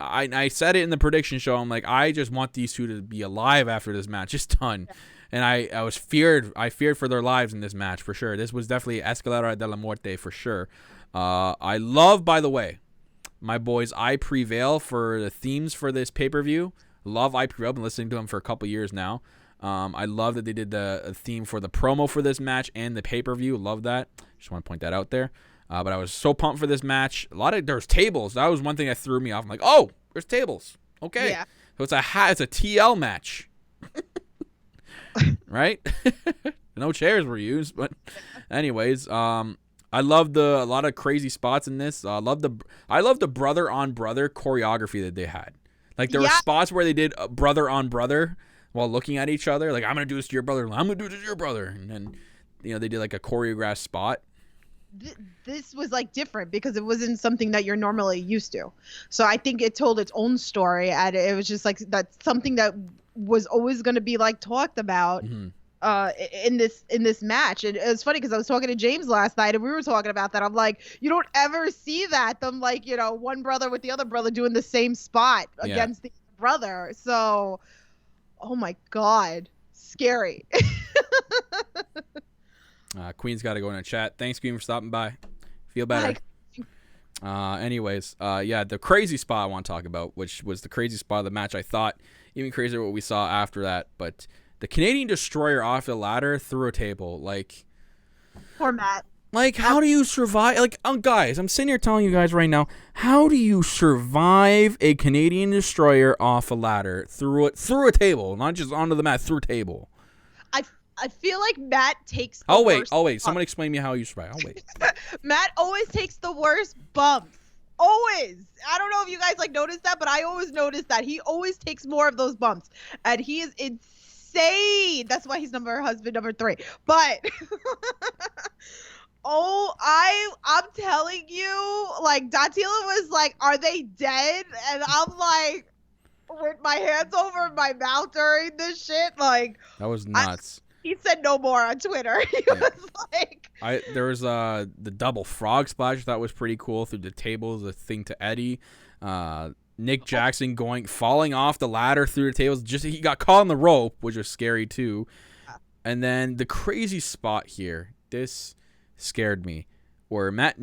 I said it in the prediction show. I'm like, I just want these two to be alive after this match is done. And I feared for their lives in this match for sure. This was definitely Escalera de la Muerte for sure. I love, by the way, my boys I Prevail for the themes for this pay-per-view. Love I Prevail. I've been listening to them for a couple years now. I love that they did the theme for the promo for this match and the pay-per-view. Love that. Just want to point that out there. But I was so pumped for this match. There's tables. That was one thing that threw me off. I'm like, oh, there's tables. Okay. Yeah. So it's a TL match. Right? No chairs were used, but anyways, I love a lot of crazy spots in this. I love the brother on brother choreography that they had. Like there were spots where they did brother on brother while looking at each other. Like I'm gonna do this to your brother. I'm gonna do this to your brother. And then they did like a choreographed spot. This was like different because it wasn't something that you're normally used to. So I think it told its own story, and it was just like that's something that was always going to be like talked about in this match. And it was funny because I was talking to James last night, and we were talking about that. I'm like, you don't ever see that them like one brother with the other brother doing the same spot against the brother. So, oh my God, scary. Queen's got to go in the chat. Thanks, Queen, for stopping by. Feel better. Anyways, the crazy spot I want to talk about, which was the crazy spot of the match. I thought even crazier what we saw after that. But the Canadian Destroyer off the ladder through a table. Like, poor Matt. Like, how do you survive? Like, guys, I'm sitting here telling you guys right now, how do you survive a Canadian Destroyer off a ladder through a table, not just onto the mat, through a table? I feel like Matt takes the I'll worst wait. Someone explain me how you survive. I'll wait. Matt always takes the worst bumps. Always. I don't know if you guys like noticed that, but I always notice that he always takes more of those bumps, and he is insane. That's why he's husband number 3. But I'm telling you, like Datila was like, "Are they dead?" And I'm like, with my hands over my mouth during this shit, like that was nuts. He said no more on Twitter. He was like, there was the double frog splash that was pretty cool through the tables, the thing to Eddie. Nick Jackson falling off the ladder through the tables. He got caught on the rope, which was scary too. And then the crazy spot here, this scared me, where Matt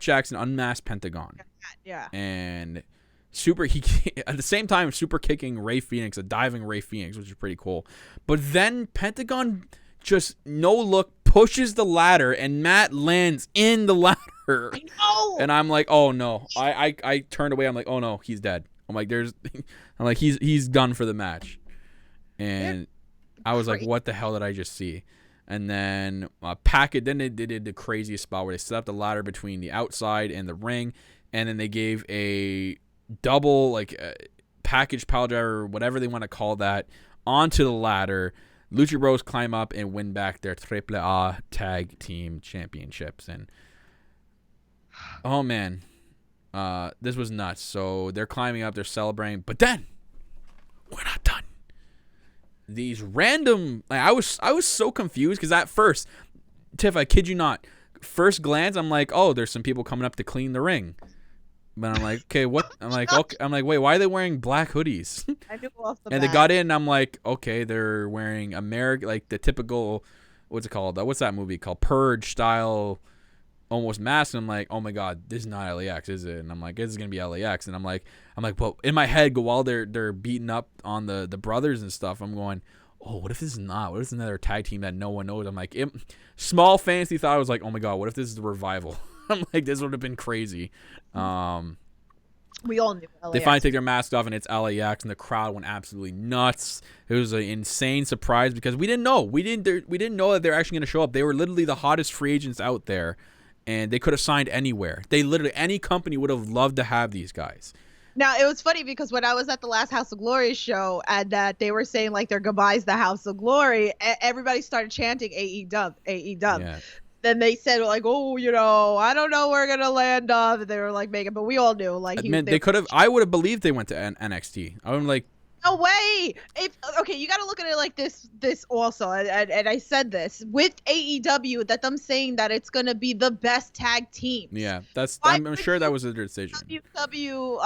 Jackson unmasked Pentagon. Yeah. And at the same time super kicking Ray Phoenix, a diving Ray Phoenix, which is pretty cool. But then Pentagon just no look pushes the ladder and Matt lands in the ladder. I know. And I'm like, oh no. I turned away. I'm like, oh no, he's dead. I'm like he's done for the match. And I was like, what the hell did I just see? And then then they did the craziest spot where they set up the ladder between the outside and the ring, and then they gave a double package pile driver, whatever they want to call that, onto the ladder. Lucha Bros climb up and win back their AAA tag team championships. And oh man, this was nuts. So they're climbing up, they're celebrating, but then we're not done. These random, I was so confused because at first, Tiff, I kid you not, first glance I'm like, oh, there's some people coming up to clean the ring. But I'm like, okay, what? I'm like, okay. I'm like, wait, why are they wearing black hoodies? I knew off the and bat. they got in, and I'm like, okay, they're wearing the typical, what's it called? What's that movie called? Purge style, almost mask. And I'm like, oh my god, this is not LAX, is it? And I'm like, this is gonna be LAX. And I'm like, well, in my head, while they're beating up on the brothers and stuff, I'm going, oh, what if this is not? What if it's another tag team that no one knows? I'm like, small fantasy thought, I was like, oh my god, what if this is the Revival? I'm like, this would have been crazy. We all knew LAX. They finally take their mask off, and it's LAX, and the crowd went absolutely nuts. It was an insane surprise because we didn't know. We didn't know that they're actually going to show up. They were literally the hottest free agents out there, and they could have signed anywhere. Any company would have loved to have these guys. Now, it was funny because when I was at the last House of Glory show and that they were saying like their goodbyes to House of Glory, everybody started chanting AEW, AEW. Yeah. Then they said like, oh, I don't know where we're gonna land on. They were like making, but we all knew like they could have. I would have believed they went to NXT. I'm like, no way. You got to look at it like this also, and I said this with AEW that them saying that it's gonna be the best tag team. Yeah, I'm sure that was their decision. WWE,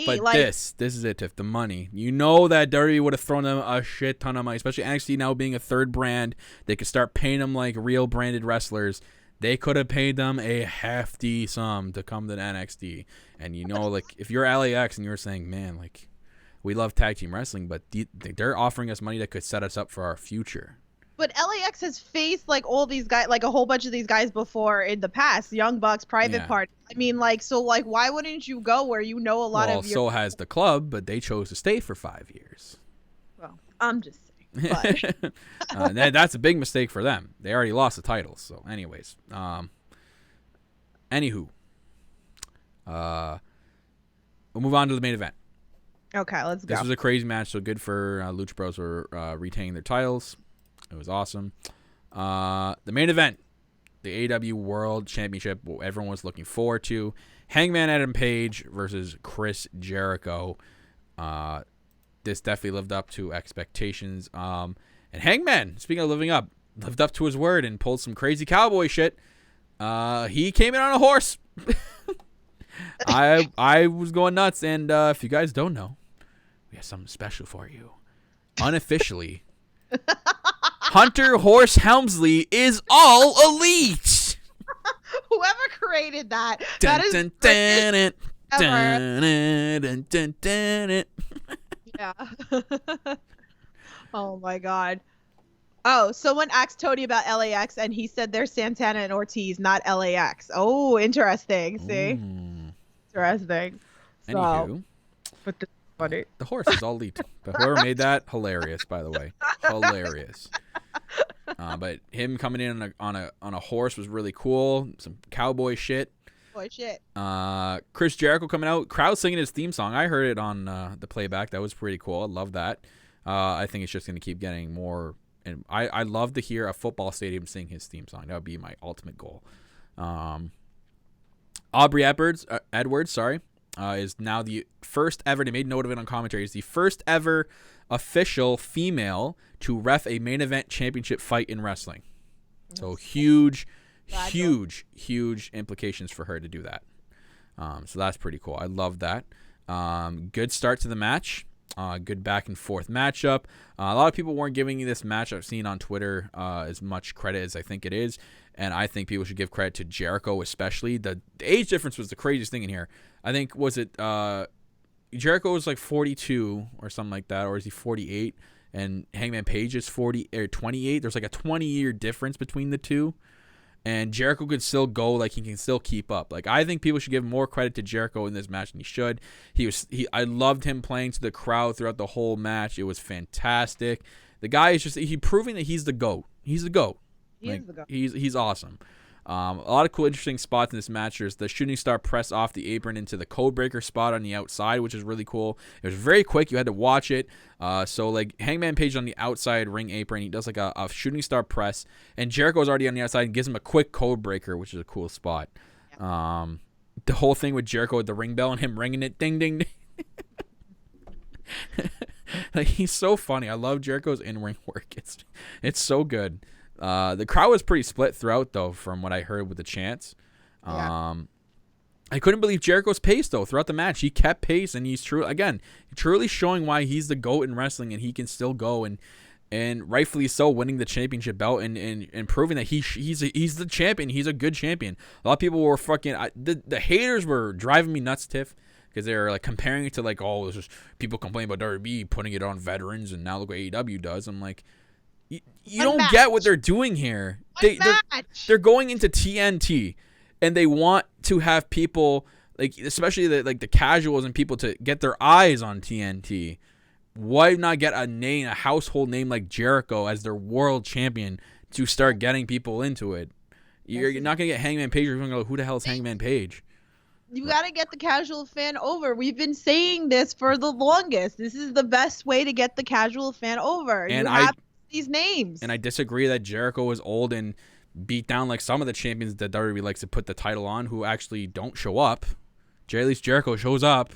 but this is it, Tiff. The money. You know that WWE would have thrown them a shit ton of money, especially NXT now being a third brand. They could start paying them like real branded wrestlers. They could have paid them a hefty sum to come to NXT. And like if you're LAX and you're saying, man, like, we love tag team wrestling, but they're offering us money that could set us up for our future. But LAX has faced like all these guys, like a whole bunch of these guys before in the past. Young Bucks, Private Party. I mean, like, so like, why wouldn't you go where a lot of your... so has the club, but they chose to stay for 5 years. Well, I'm just saying. But... that's a big mistake for them. They already lost the titles. So, anyways, Anywho, we'll move on to the main event. Okay, let's go. This was a crazy match, so good for Lucha Bros for retaining their titles. It was awesome. The main event, the AEW World Championship, what everyone was looking forward to. Hangman Adam Page versus Chris Jericho. This definitely lived up to expectations. And Hangman, speaking of living up, lived up to his word and pulled some crazy cowboy shit. He came in on a horse. I was going nuts, and if you guys don't know, we have something special for you. Unofficially, Hunter Horse Helmsley is all elite. Whoever created that, Dun, that is dun, greatest dun, ever. dun, dun, dun, dun. Yeah. Oh my god. Oh, someone asked Tony about LAX, and he said they're Santana and Ortiz, not LAX. Oh, interesting. See? Interesting. So, Anywho, but this is funny. the horse is all elite. But whoever made that, hilarious, by the way. Hilarious. But him coming in on a horse was really cool. Some cowboy shit. Boy, shit. Chris Jericho coming out, crowd singing his theme song. I heard it on the playback. That was pretty cool. I love that. I think it's just going to keep getting more. And I love to hear a football stadium sing his theme song. That would be my ultimate goal. Aubrey Edwards, is now the first ever, they made note of it on commentary, is the first ever official female to ref a main event championship fight in wrestling. So huge implications for her to do that. So that's pretty cool. I love that. Good start to the match. Good back and forth matchup. A lot of people weren't giving this match I've seen on Twitter as much credit as I think it is. And I think people should give credit to Jericho especially. The age difference was the craziest thing in here. I think, was it Jericho was like 42 or something like that, or is he 48? And Hangman Page is 40 or 28. There's like a 20-year difference between the two. And Jericho could still go, like he can still keep up. Like, I think people should give more credit to Jericho in this match than he should. I loved him playing to the crowd throughout the whole match. It was fantastic. The guy is he's proving that he's the GOAT. He's the GOAT. He's awesome. A lot of cool, interesting spots in this match. There's the shooting star press off the apron into the code breaker spot on the outside, which is really cool. It was very quick. You had to watch it. So like Hangman Page on the outside ring apron, he does like a shooting star press, and Jericho's already on the outside and gives him a quick code breaker, which is a cool spot. The whole thing with Jericho with the ring bell and him ringing it, ding ding ding. Like, he's so funny. I love Jericho's in-ring work. It's so good. The crowd was pretty split throughout, though, from what I heard with the chants. I couldn't believe Jericho's pace, though, throughout the match. He kept pace, and he's truly showing why he's the GOAT in wrestling, and he can still go, and rightfully so, winning the championship belt and proving that he's the champion. He's a good champion. A lot of people were the haters were driving me nuts, Tiff, because they were like comparing it to like, oh, this is people complaining about WWE putting it on veterans, and now look what AEW does. I'm like, you don't get what they're doing here. They're going into TNT, and they want to have people, like, especially the casuals and people, to get their eyes on TNT. Why not get a household name like Jericho as their world champion to start getting people into it? You're not going to get Hangman Page. You're going to go, who the hell is Hangman Page? You got to get the casual fan over. We've been saying this for the longest. This is the best way to get the casual fan over. And you have these names. And I disagree that Jericho is old and beat down like some of the champions that WWE likes to put the title on, who actually don't show up. At least Jericho shows up.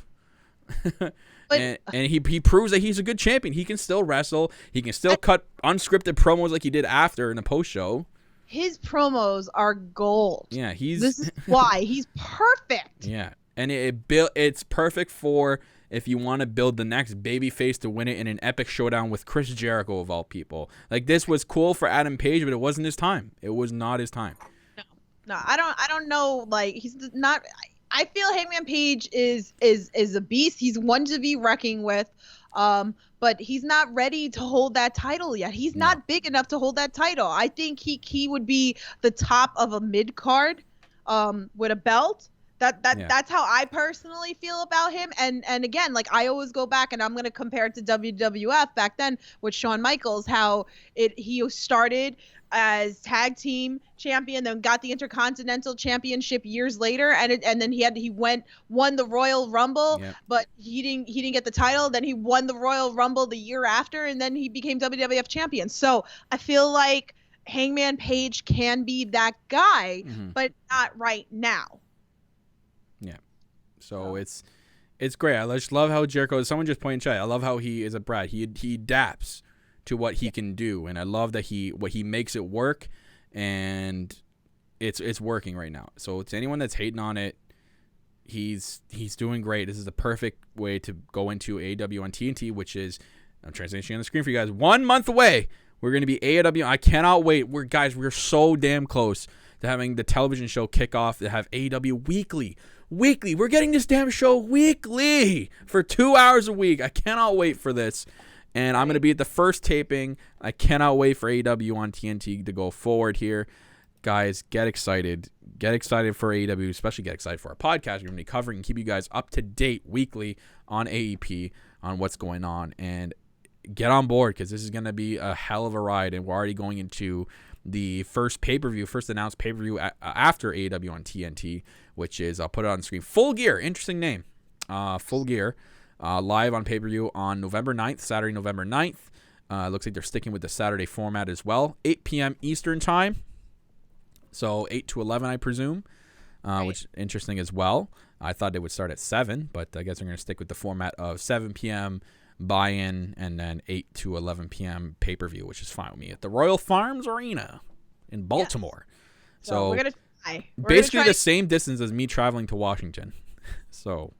and he proves that he's a good champion. He can still wrestle. He can still cut unscripted promos like he did after in the post show. His promos are gold. Yeah, this is why he's perfect. Yeah, and it's perfect for if you want to build the next babyface to win it in an epic showdown with Chris Jericho of all people. Like, this was cool for Adam Page, but it wasn't his time. It was not his time. No, I don't know. Like, he's not. I feel Hangman Page is a beast. He's one to be reckoning with. But he's not ready to hold that title yet. He's not big enough to hold that title. I think he would be the top of a mid card with a belt, That's how I personally feel about him. And again, like I always go back and I'm gonna compare it to WWF back then with Shawn Michaels, how he started as tag team champion, then got the Intercontinental Championship years later, and then he won the Royal Rumble, but he didn't get the title. Then he won the Royal Rumble the year after, and then he became WWF champion. So I feel like Hangman Page can be that guy, but not right now. Yeah. So it's great. I just love how Jericho, someone just pointed in chat, I love how he is a brat. He adapts to what he can do, and I love that he makes it work, and it's working right now. So to anyone that's hating on it, he's doing great. This is the perfect way to go into AEW on TNT, which is, I'm translating on the screen for you guys, 1 month away. We're going to be AEW. I cannot wait. We're so damn close to having the television show kick off, to have AEW weekly. We're getting this damn show weekly for 2 hours a week. I cannot wait for this. And I'm going to be at the first taping. I cannot wait for AEW on TNT to go forward here. Guys, get excited. Get excited for AEW, especially get excited for our podcast. We're going to be covering and keep you guys up to date weekly on AEP, on what's going on. And get on board, because this is going to be a hell of a ride. And we're already going into the first announced pay-per-view after AEW on TNT, which is, I'll put it on the screen, Full Gear. Interesting name. Full Gear. Live on pay-per-view on November 9th, Saturday, November 9th. Looks like they're sticking with the Saturday format as well. 8 p.m. Eastern time. So 8 to 11, I presume, which is interesting as well. I thought they would start at 7, but I guess they're going to stick with the format of 7 p.m. buy-in and then 8 to 11 p.m. pay-per-view, which is fine with me, at the Royal Farms Arena in Baltimore. Yes. So we're going to try. Basically the same distance as me traveling to Washington. So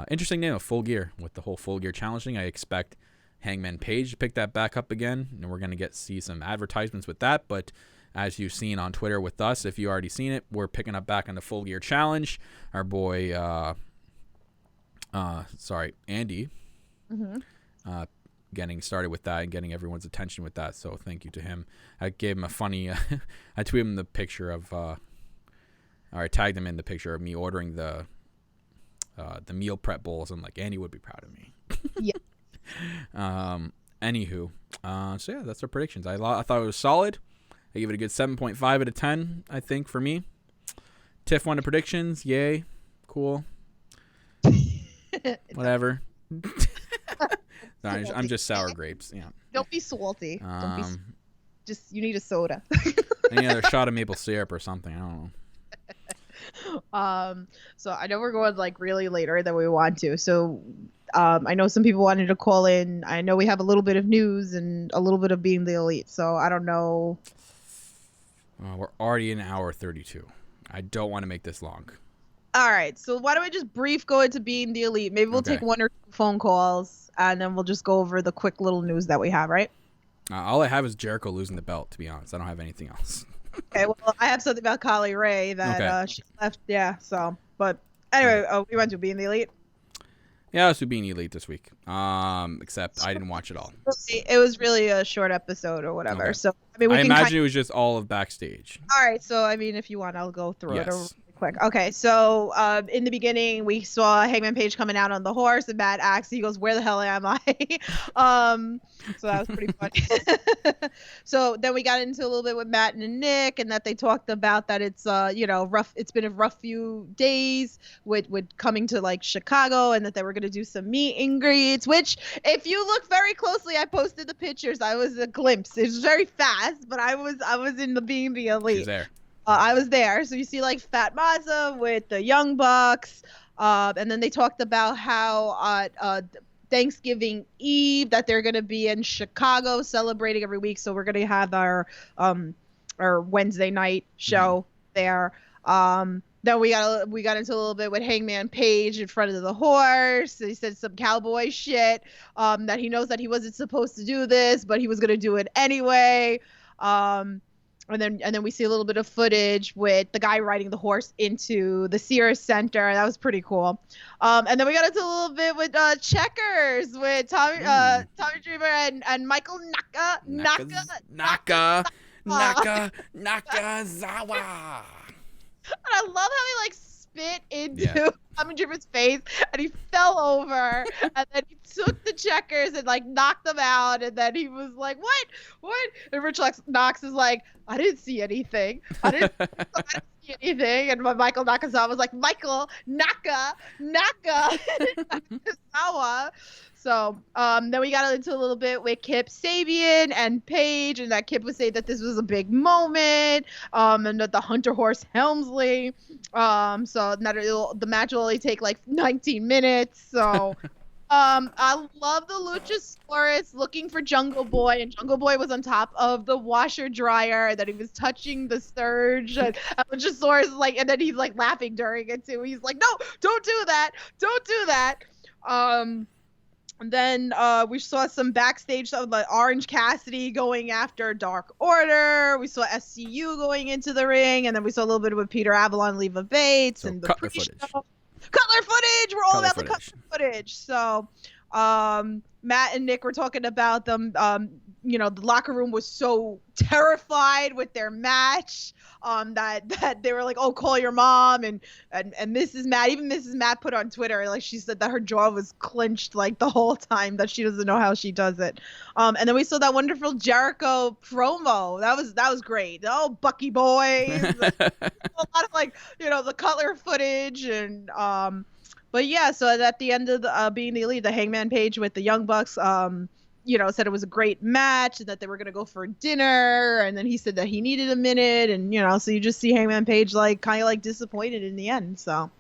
interesting name, Full Gear, with the whole Full Gear challenge thing. I expect Hangman Page to pick that back up again, and we're going to see some advertisements with that. But as you've seen on Twitter with us, if you already seen it, we're picking up back on the Full Gear challenge. Our boy, Andy, getting started with that and getting everyone's attention with that. So thank you to him. I gave him a funny, I tweeted him the picture of, or I tagged him in the picture of me ordering the meal prep bowls. I'm like, Andy would be proud of me. Yeah. Anywho, so yeah, that's our predictions. I thought it was solid. I give it a good 7.5 out of 10, I think, for me. Tiff won the predictions. Yay. Cool. Whatever. Sorry, I'm just sour grapes. Yeah. Don't be salty. Just, you need a soda. Any other shot of maple syrup or something. I don't know. So I know we're going like really later than we want to. So I know some people wanted to call in. I know we have a little bit of news and a little bit of being the elite. So I don't know. We're already in hour 32. I don't want to make this long. All right. So why don't we just go into being the elite? Maybe we'll take 1 or 2 phone calls, and then we'll just go over the quick little news that we have, right? All I have is Jericho losing the belt, to be honest. I don't have anything else. Okay, well, I have something about Kali Ray that she left. Yeah, so. But anyway, we went to being the elite. Yeah, I was being elite this week. Except I didn't watch it all. It was really a short episode or whatever. Okay. So I mean, I imagine it was just all of backstage. All right, so I mean, if you want, I'll go through it really quick. Okay, so in the beginning, we saw Hangman Page coming out on the horse, and Matt asks, he goes, "Where the hell am I?" So that was pretty funny. So then we got into a little bit with Matt and Nick, and that they talked about that it's rough. It's been a rough few days with coming to like Chicago, and that they were gonna do some meet and greets. Which, if you look very closely, I posted the pictures. I was a glimpse. It was very fast, but I was in the being the elite. She's there. I was there. So you see like Fat Mazza with the Young Bucks. And then they talked about how Thanksgiving Eve that they're going to be in Chicago celebrating every week. So we're going to have our Wednesday night show there. Then we got into a little bit with Hangman Page in front of the horse. He said some cowboy shit, that he knows that he wasn't supposed to do this, but he was going to do it anyway. And then we see a little bit of footage with the guy riding the horse into the Sears Center. That was pretty cool. And then we got into a little bit with Checkers with Tommy Dreamer and Michael Nakazawa. And I love how he like spit into Tommy Dreamer's face, and he fell over, and then he took the checkers and like knocked them out, and then he was like, what? And Rich Knox is like, I didn't see anything. I didn't see anything. And Michael Nakazawa was like, Michael Nakazawa. So then we got into a little bit with Kip Sabian and Paige, and that Kip was saying that this was a big moment, and that the Hunter Horse Helmsley, so that the match will only take like 19 minutes. So I love the Luchasaurus looking for Jungle Boy, and Jungle Boy was on top of the washer dryer, that he was touching the surge, and Luchasaurus is like, and then he's like laughing during it too. He's like, no, don't do that. And then we saw some backstage of like Orange Cassidy going after Dark Order. We saw SCU going into the ring, and then we saw a little bit with Peter Avalon, Leva Bates, and the Cutler footage. Cutler footage. We're all Cutler about the Cutler footage. So Matt and Nick were talking about them. The locker room was so terrified with their match that they were like, oh, call your mom, and Mrs. Matt, even Mrs. Matt put on Twitter, like, she said that her jaw was clenched like the whole time, that she doesn't know how she does it. And then we saw that wonderful Jericho promo. That was great. Oh, Bucky boy. A lot of like, the Cutler footage, and but yeah, so at the end of being the Elite, the Hangman Page with the Young Bucks, said it was a great match, and that they were going to go for dinner, and then he said that he needed a minute, and so you just see Hangman Page like kind of like disappointed in the end. So,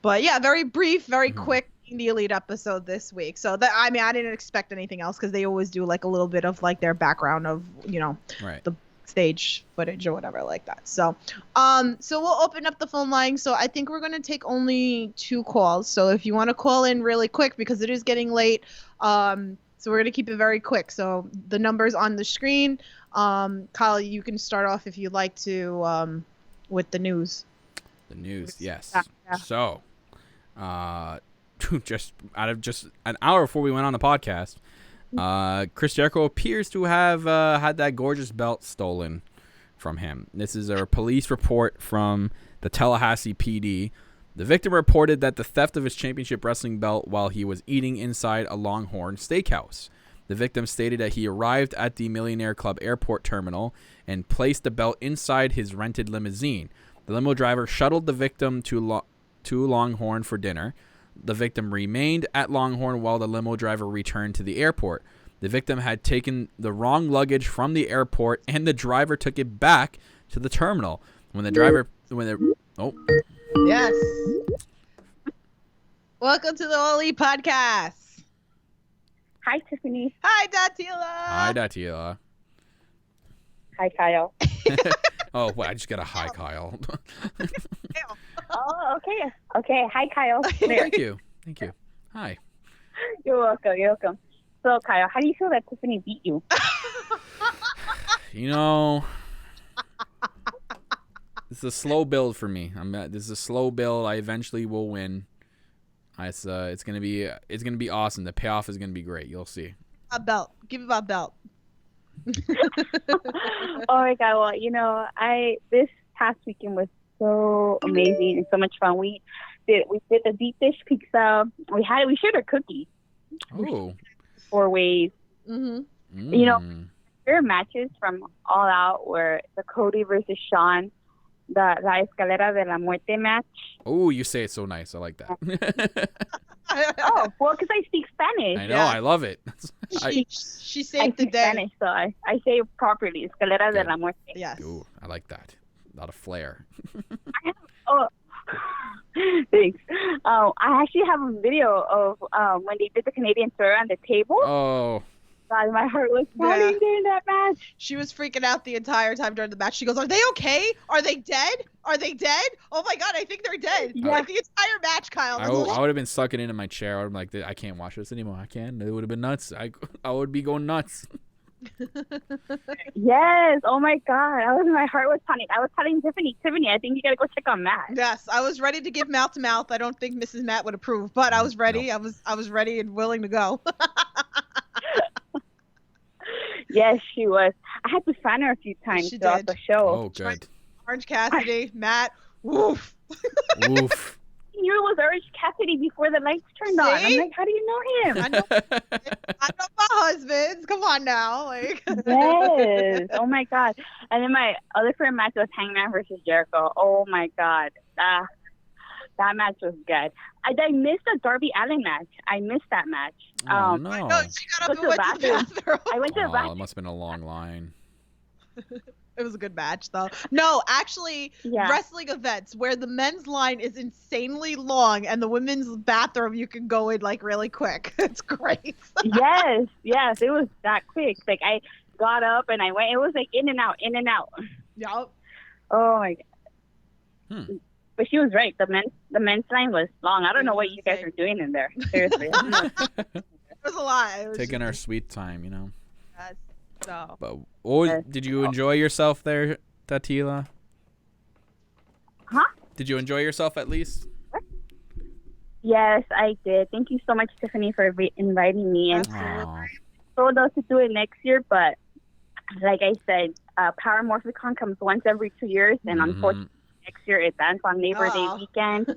but yeah, very brief, very quick the Elite episode this week. So that, I didn't expect anything else, because they always do like a little bit of like their background of the stage footage or whatever like that. So so we'll open up the phone line. So I think we're going to take only 2 calls. So if you want to call in really quick, because it is getting late, so we're going to keep it very quick. So the number's on the screen. Kyle, you can start off if you'd like to with the news. The news, yes. Yeah. So just an hour before we went on the podcast, Chris Jericho appears to have had that gorgeous belt stolen from him. This is a police report from the Tallahassee PD. The victim reported that the theft of his championship wrestling belt while he was eating inside a Longhorn steakhouse. The victim stated that he arrived at the Millionaire Club airport terminal and placed the belt inside his rented limousine. The limo driver shuttled the victim to Longhorn for dinner. The victim remained at Longhorn while the limo driver returned to the airport. The victim had taken the wrong luggage from the airport, and the driver took it back to the terminal. Yes. Welcome to the Oli Podcast. Hi, Tiffany. Hi, Datila. Hi, Datila. Hi, Kyle. Oh, well, I just got a hi, Kyle. Oh, okay. Okay. Hi, Kyle. Thank you. Hi. You're welcome. So, Kyle, how do you feel that Tiffany beat you? This is a slow build for me. This is a slow build. I eventually will win. It's gonna be awesome. The payoff is gonna be great. You'll see. A belt. Give me my belt. Oh my God! Well, this past weekend was so amazing and so much fun. We did the deep dish pizza. We shared a cookie. Oh. 4 ways. Mm-hmm. There are matches from All Out where the Cody versus Shawn, the La Escalera de la Muerte match. Oh, you say it so nice. I like that. Oh, well, because I speak Spanish. I know. Yeah. I love it. She saved the day. Spanish, so I say it properly. Escalera de la Muerte. Yes. Ooh, I like that. A lot of flair. Oh, thanks. I actually have a video of when they did the Canadian tour on the table. Oh. God, my heart was pounding during that match. She was freaking out the entire time during the match. She goes, "Are they okay? Are they dead? Are they dead? Oh my God, I think they're dead." Yeah. Like the entire match, Kyle. I would have been sucking into my chair. I would have been like, I can't watch this anymore. I can't. It would have been nuts. I would be going nuts. Yes. Oh my God. My heart was pounding. I was telling Tiffany, I think you gotta go check on Matt. Yes, I was ready to give mouth to mouth. I don't think Mrs. Matt would approve, but I was ready. No. I was ready and willing to go. Yes, she was. I had to fan her a few times throughout the show. Oh, good. Orange Cassidy, Matt, woof. Oof. He knew it was Orange Cassidy before the lights turned on. I'm See? like, how do you know him? I know my husbands. Come on now. Like Yes. Oh my God. And then my other favorite match was Hangman versus Jericho. Oh my God. That match was good. I missed the Darby Allin match. I missed that match. Oh, no. no, she got up Go and went to to the the bathroom. I went to the Oh, bathroom. it must have been a long line. It was a good match, though. No, actually, Yeah. wrestling events where the men's line is insanely long and the women's bathroom you can go in like really quick. It's great. Yes. It was that quick. Like I got up and I went. It was like in and out, in and out. Yep. Oh my God. Hmm. But she was right. The men's line was long. I don't know what you guys are doing in there. Seriously. It was a lot. It was Taking our sweet time, yes, so. But did you enjoy yourself there, Tatila? Huh? Did you enjoy yourself at least? Yes, I did. Thank you so much, Tiffany, for inviting me. And Aw. told us to do it next year, but like I said, Power Morphicon comes once every 2 years, and unfortunately, next year it's on Labor Day weekend.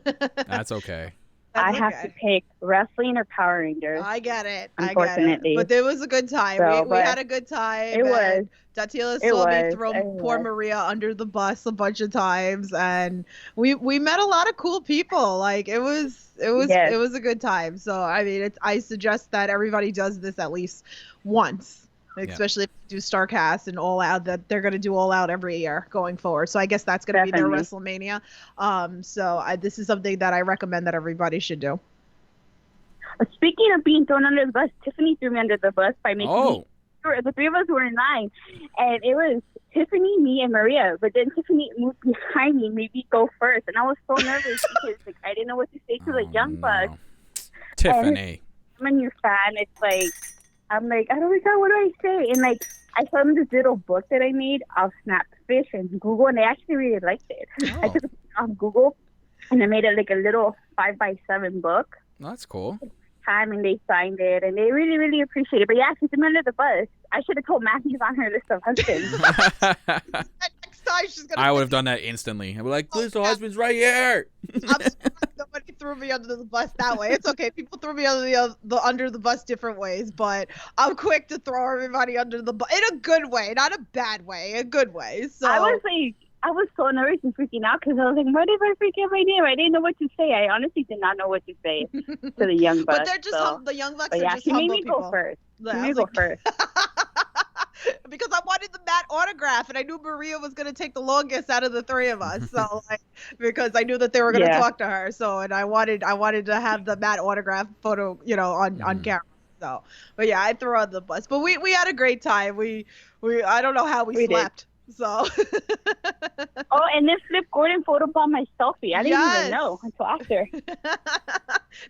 That's okay. I have to pick wrestling or Power Rangers. I get it. Unfortunately. But it was a good time. So, we but had a good time. It was. Datila It saw me was. throw It poor was. Maria under the bus a bunch of times, and we met a lot of cool people. Like it was Yes. it was a good time. So I mean, I suggest that everybody does this at least once. Especially if you do Starcast and All Out, that they're going to do All Out every year going forward. So I guess that's going to be their WrestleMania. This is something that I recommend that everybody should do. Speaking of being thrown under the bus, Tiffany threw me under the bus by making me. The three of us were in line, and it was Tiffany, me, and Maria. But then Tiffany moved behind me, made me go first, and I was so nervous because like I didn't know what to say to the young bucks. Tiffany. I'm a new fan. It's like I'm like, oh my God, what do I say? And like I showed them this little book that I made of Snapfish and Google, and they actually really liked it. Oh. I took it off Google, and I made it like a little 5x7 book. That's cool. And they signed it, and they really, really appreciate it. But yeah, she's under the bus. I should have told Matthew's on her list of husbands. Next time she's gonna. I would have done that instantly. I'd be like, "This husband's right here." I'm surprised nobody threw me under the bus that way. It's okay. People threw me under under the bus different ways, but I'm quick to throw everybody under the bus in a good way, not a bad way, a good way. So I was so nervous and freaking out because I was like, what if I forget my name? I didn't know what to say. I honestly did not know what to say to the young bucks. But they're just the young bucks are just she made humble me people. go first. Yeah, She made me go first. Because I wanted the Matt autograph, and I knew Maria was going to take the longest out of the three of us. So, because I knew that they were going to talk to her. So, and I wanted to have the Matt autograph photo, on camera. So, but yeah, I threw her on the bus. But we had a great time. We I don't know how we slept. Did. So. Oh, and then Flip Gordon photobombed my selfie. I didn't even know until after.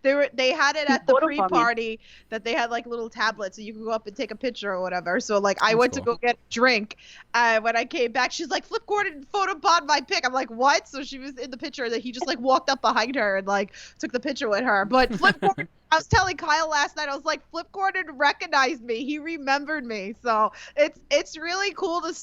They had it at the pre-party that they had like little tablets so you could go up and take a picture or whatever. So like I went to go get a drink, and when I came back, she's like, Flip Gordon photobombed my pic. I'm like, what? So she was in the picture that he just like walked up behind her and like took the picture with her. But Flip Gordon, I was telling Kyle last night, I was like, Flip Gordon recognized me. He remembered me. So it's really cool to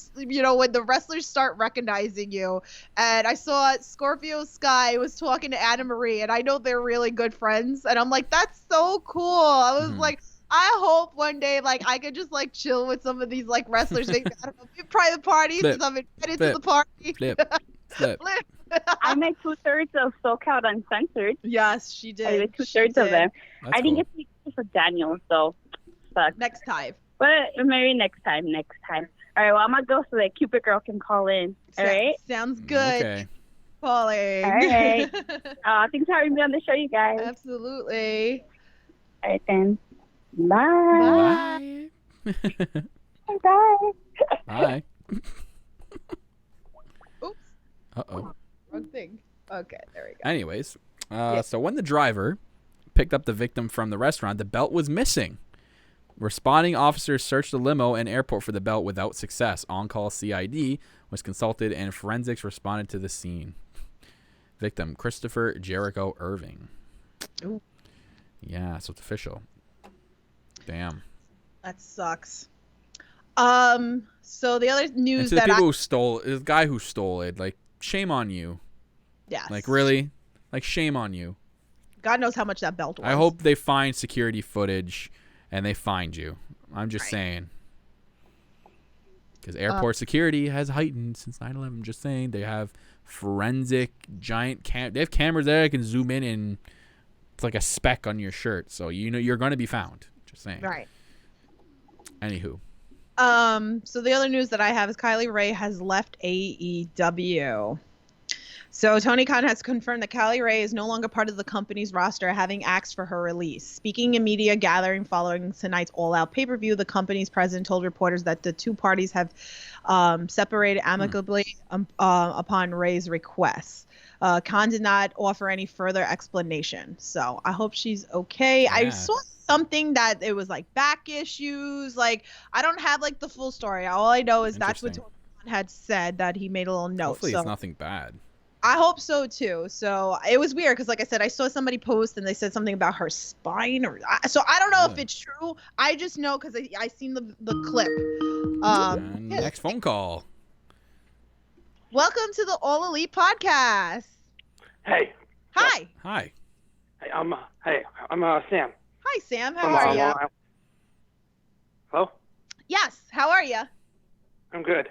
when the wrestlers start recognizing you. And I saw Scorpio Sky was talking to Anna Marie, and I know they're really good friends. And I'm like, that's so cool. I was like, I hope one day like I could just like chill with some of these like wrestlers. Maybe I don't know, private parties and I'm invited to the party. Flip. I met 2/3 of SoCal Uncensored. Yes, she did. I met 2/3 of them. That's I didn't get to meet for Daniel, so fuck. Next time. But maybe next time. All right, well, I'm going to go so that Cupid Girl can call in. All right? Sounds good. Okay. Calling. All right. Thanks for having me on the show, you guys. Absolutely. All right, then. Bye. Bye. Bye. Bye. Oops. Uh-oh. Wrong thing. Okay, there we go. Anyways, so when the driver picked up the victim from the restaurant, the belt was missing. Responding officers searched the limo and airport for the belt without success. On-call CID was consulted and forensics responded to the scene. Victim, Christopher Jericho Irving. Ooh. Yeah, so it's official. Damn. That sucks. So the other news and to the people who stole, the guy who stole it, like, shame on you. Yes. Like, really? Like, shame on you. God knows how much that belt was. I hope they find security footage and they find you. I'm just saying. Because airport security has heightened since 9/11. I'm just saying. They have forensic giant they have cameras there that can zoom in and it's like a speck on your shirt. So, you're going to be found. Just saying. Right. Anywho. So the other news that I have is Kylie Rae has left AEW. So Tony Khan has confirmed that Kylie Rae is no longer part of the company's roster, having asked for her release. Speaking in media gathering following tonight's All Out pay-per-view, the company's president told reporters that the two parties have separated amicably upon Rae's request. Khan did not offer any further explanation, so I hope she's okay. Yeah. I saw something that it was like back issues. Like, I don't have like the full story. All I know is that's what Tony Khan had said, that he made a little note. Hopefully it's nothing bad. I hope so too. So it was weird because, like I said, I saw somebody post and they said something about her spine, so I don't know if it's true. I just know because I seen the clip. Next phone call. Welcome to the All Elite podcast. Hey. Hi. Hi. Hey, I'm Sam. Hi, Sam. How are you? Hello? Yes. How are you? I'm good.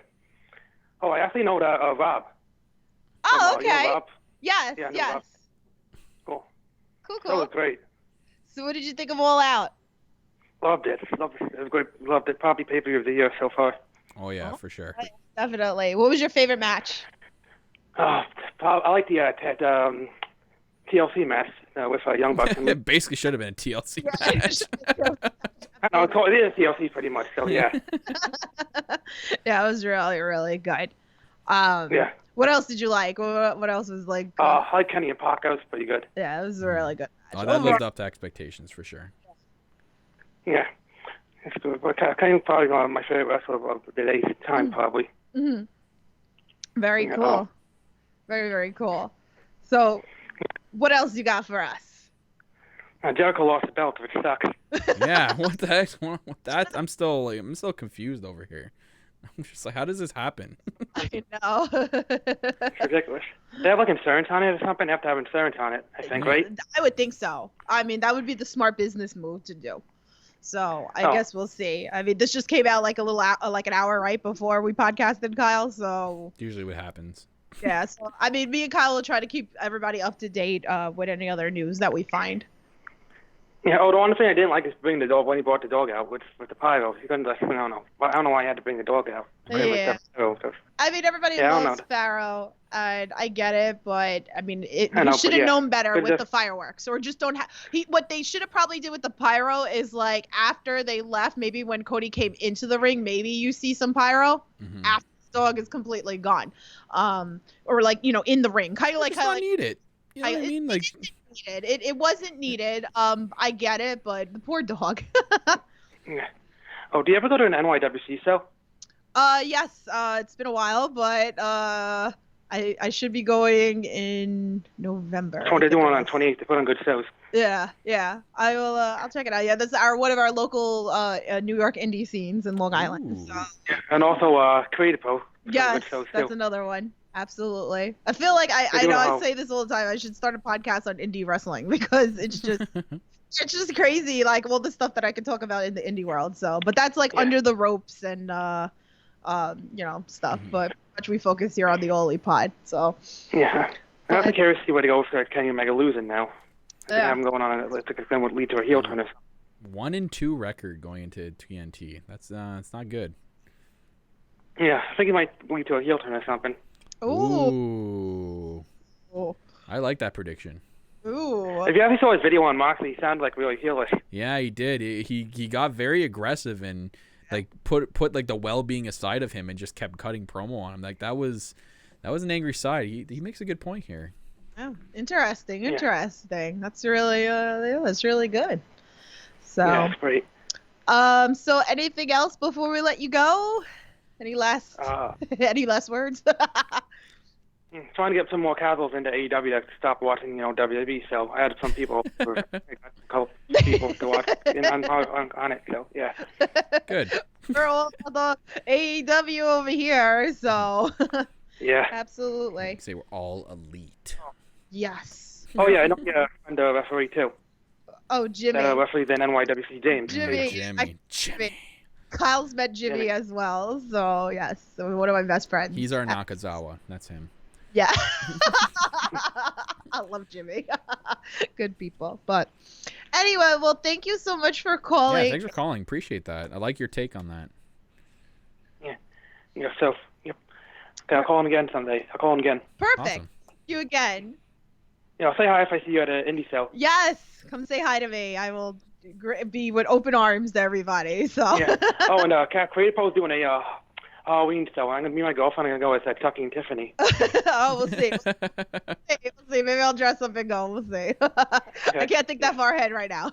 Oh, I actually know Rob. Oh, okay. You know Rob? Yes. Yeah, I know yes. Rob. Cool. Cool. That was great. So what did you think of All Out? Loved it. It was great. Loved it. Probably pay-per-view of the year so far. Oh, yeah, for sure. Definitely. What was your favorite match? I like the TLC match with Young Bucks. It basically should have been a TLC match. I know, it is TLC pretty much, so yeah. Yeah, it was really, really good. Yeah. What else did you like? What else was like? I like Kenny and Pac. That was pretty good. Yeah, it was a really good match. Oh, that lived up to expectations for sure. Yeah. It's good. But Kenny probably one of my favorite wrestlers of today's time, probably. Mm-hmm. Very cool. Very, very cool. So, what else you got for us? Jericho lost the belt, which sucks. Yeah, what the heck? What that? I'm still confused over here. I'm just like, how does this happen? I know. It's ridiculous. They have like insurance on it or something. They have to have insurance on it, I think, right? I would think so. I mean, that would be the smart business move to do. So I guess we'll see. I mean, this just came out like like an hour right before we podcasted, Kyle. So usually what happens. Yeah. So I mean, me and Kyle will try to keep everybody up to date with any other news that we find. Yeah. Oh, the one thing I didn't like is bringing the dog when he brought the dog out with the pyro. He couldn't. I don't know. I don't know why he had to bring the dog out. Yeah. I mean, everybody loves Pharaoh, and I get it, but I mean, he should have known better with the fireworks, or just don't have. What they should have probably did with the pyro is like after they left, maybe when Cody came into the ring, maybe you see some pyro after the dog is completely gone, or like in the ring, kind of like how need it. You know what I mean? Like. It wasn't needed. I get it, but the poor dog. Yeah. Oh, do you ever go to an NYWC show? Yes. It's been a while, but I should be going in November. They're doing it on 28th. They put on good shows. Yeah. I will. I'll check it out. Yeah, that's one of our local New York indie scenes in Long Island. So. Yeah, and also Creative Pro. Yes, that's another one. Absolutely. I feel like I know I say this all the time. I should start a podcast on indie wrestling because it's just crazy. Like all the stuff that I can talk about in the indie world. So, but that's like under the ropes and stuff. But much we focus here on the All Elite Pod. So. Yeah, I'm curious to see where they go for Kenny Omega losing now. They have him going on. It's going to lead to a heel turn. 1-2 record going into TNT. That's it's not good. Yeah, I think he might lead to a heel turn or something. Ooh. I like that prediction. Ooh. If you actually saw his video on Moxley, he sounded like really heelish. Yeah, he did. He got very aggressive and like put like the well-being aside of him and just kept cutting promo on him. Like that was an angry side. He makes a good point here. Oh, interesting. That's really that's really good. So yeah, it's great. So anything else before we let you go? Any last words? Trying to get some more casuals into AEW that stop watching, WWE. So I had some people, a couple people to watch on it. So yeah. Good. We're all the AEW over here, so. Yeah. Absolutely. Say we're all elite. Yes. Oh yeah, I know. Yeah, and the referee too. Oh, Jimmy. The referee then NYWC James. Jimmy. Kyle's met Jimmy as well. So yes, so one of my best friends. He's our Nakazawa. That's him. Yeah. I love Jimmy. Good people. But anyway, well, thank you so much for calling. Yeah, thanks for calling. Appreciate that. I like your take on that. Yeah. So, yep. Okay, I'll call him again someday. I'll call him again. Perfect. Awesome. You again. I'll say hi if I see you at an indie show. Yes. Come say hi to me. I will be with open arms to everybody. So. Yeah. Oh, and Creative Po's doing a Halloween show. I'm gonna be my girlfriend. I'm gonna go as Tucky and Tiffany. Oh, we'll see. We'll see. Maybe I'll dress up and go. We'll see. Okay. I can't think that far ahead right now.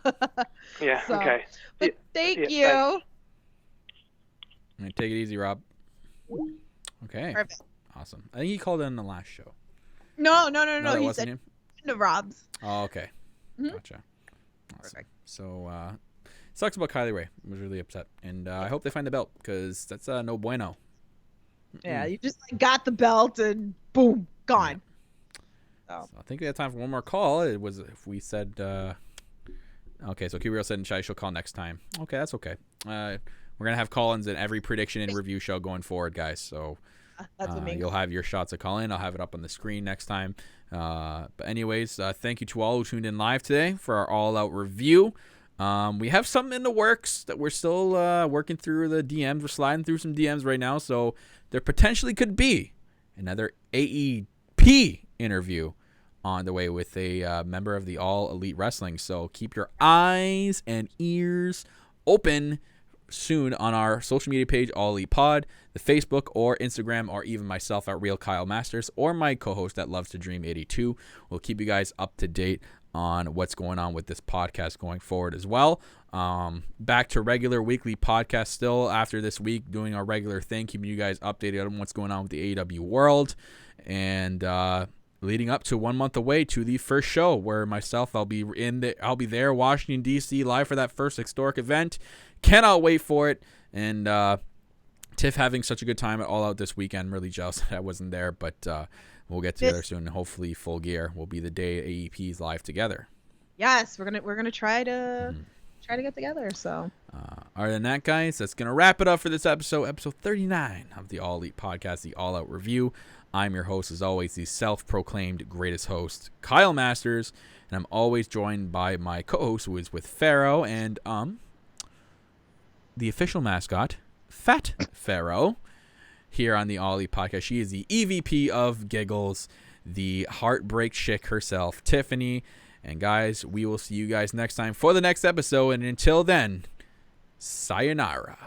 Yeah. So, Okay. But thank you. All right, take it easy, Rob. Okay. Perfect. Awesome. I think he called in the last show. No. That He wasn't said him? to Rob's. Oh, okay. Mhm. Gotcha. Awesome. So, sucks about Kylie Ray. I was really upset. And I hope they find the belt because that's no bueno. Yeah, you just got the belt and boom, gone. So I think we have time for one more call. It was if we said, okay, so Kirill said in chat she'll call next time. Okay, that's okay. We're going to have call-ins in every prediction and review show going forward, guys. So you'll have your shots of call-in. I'll have it up on the screen next time. But anyways, thank you to all who tuned in live today for our all-out review. We have something in the works that we're still working through the DMs. We're sliding through some DMs right now, so there potentially could be another AEP interview on the way with a member of the All Elite Wrestling. So keep your eyes and ears open soon on our social media page, All Elite Pod, the Facebook or Instagram, or even myself at Real Kyle Masters, or my co-host at Loves to Dream 82. We'll keep you guys up to date on what's going on with this podcast going forward as well. Back to regular weekly podcast still after this week, doing our regular thing, keeping you guys updated on what's going on with the AEW world, and leading up to 1 month away to the first show where myself I'll be there, Washington D.C. live for that first historic event. Cannot wait for it. And Tiff having such a good time at All Out this weekend. I'm really jealous that I wasn't there, but we'll get together soon. Hopefully, Full Gear will be the day AEP's live together. Yes, we're gonna try to get together. So. Other than that, guys, that's gonna wrap it up for this episode 39 of the All Elite Podcast, the All Out Review. I'm your host, as always, the self-proclaimed greatest host, Kyle Masters, and I'm always joined by my co-host, who is with Pharaoh and the official mascot, Fat Pharaoh, here on the All Elite Podcast. She is the EVP of Giggles, the heartbreak chick herself, Tiffany. And guys, we will see you guys next time for the next episode. And until then, sayonara.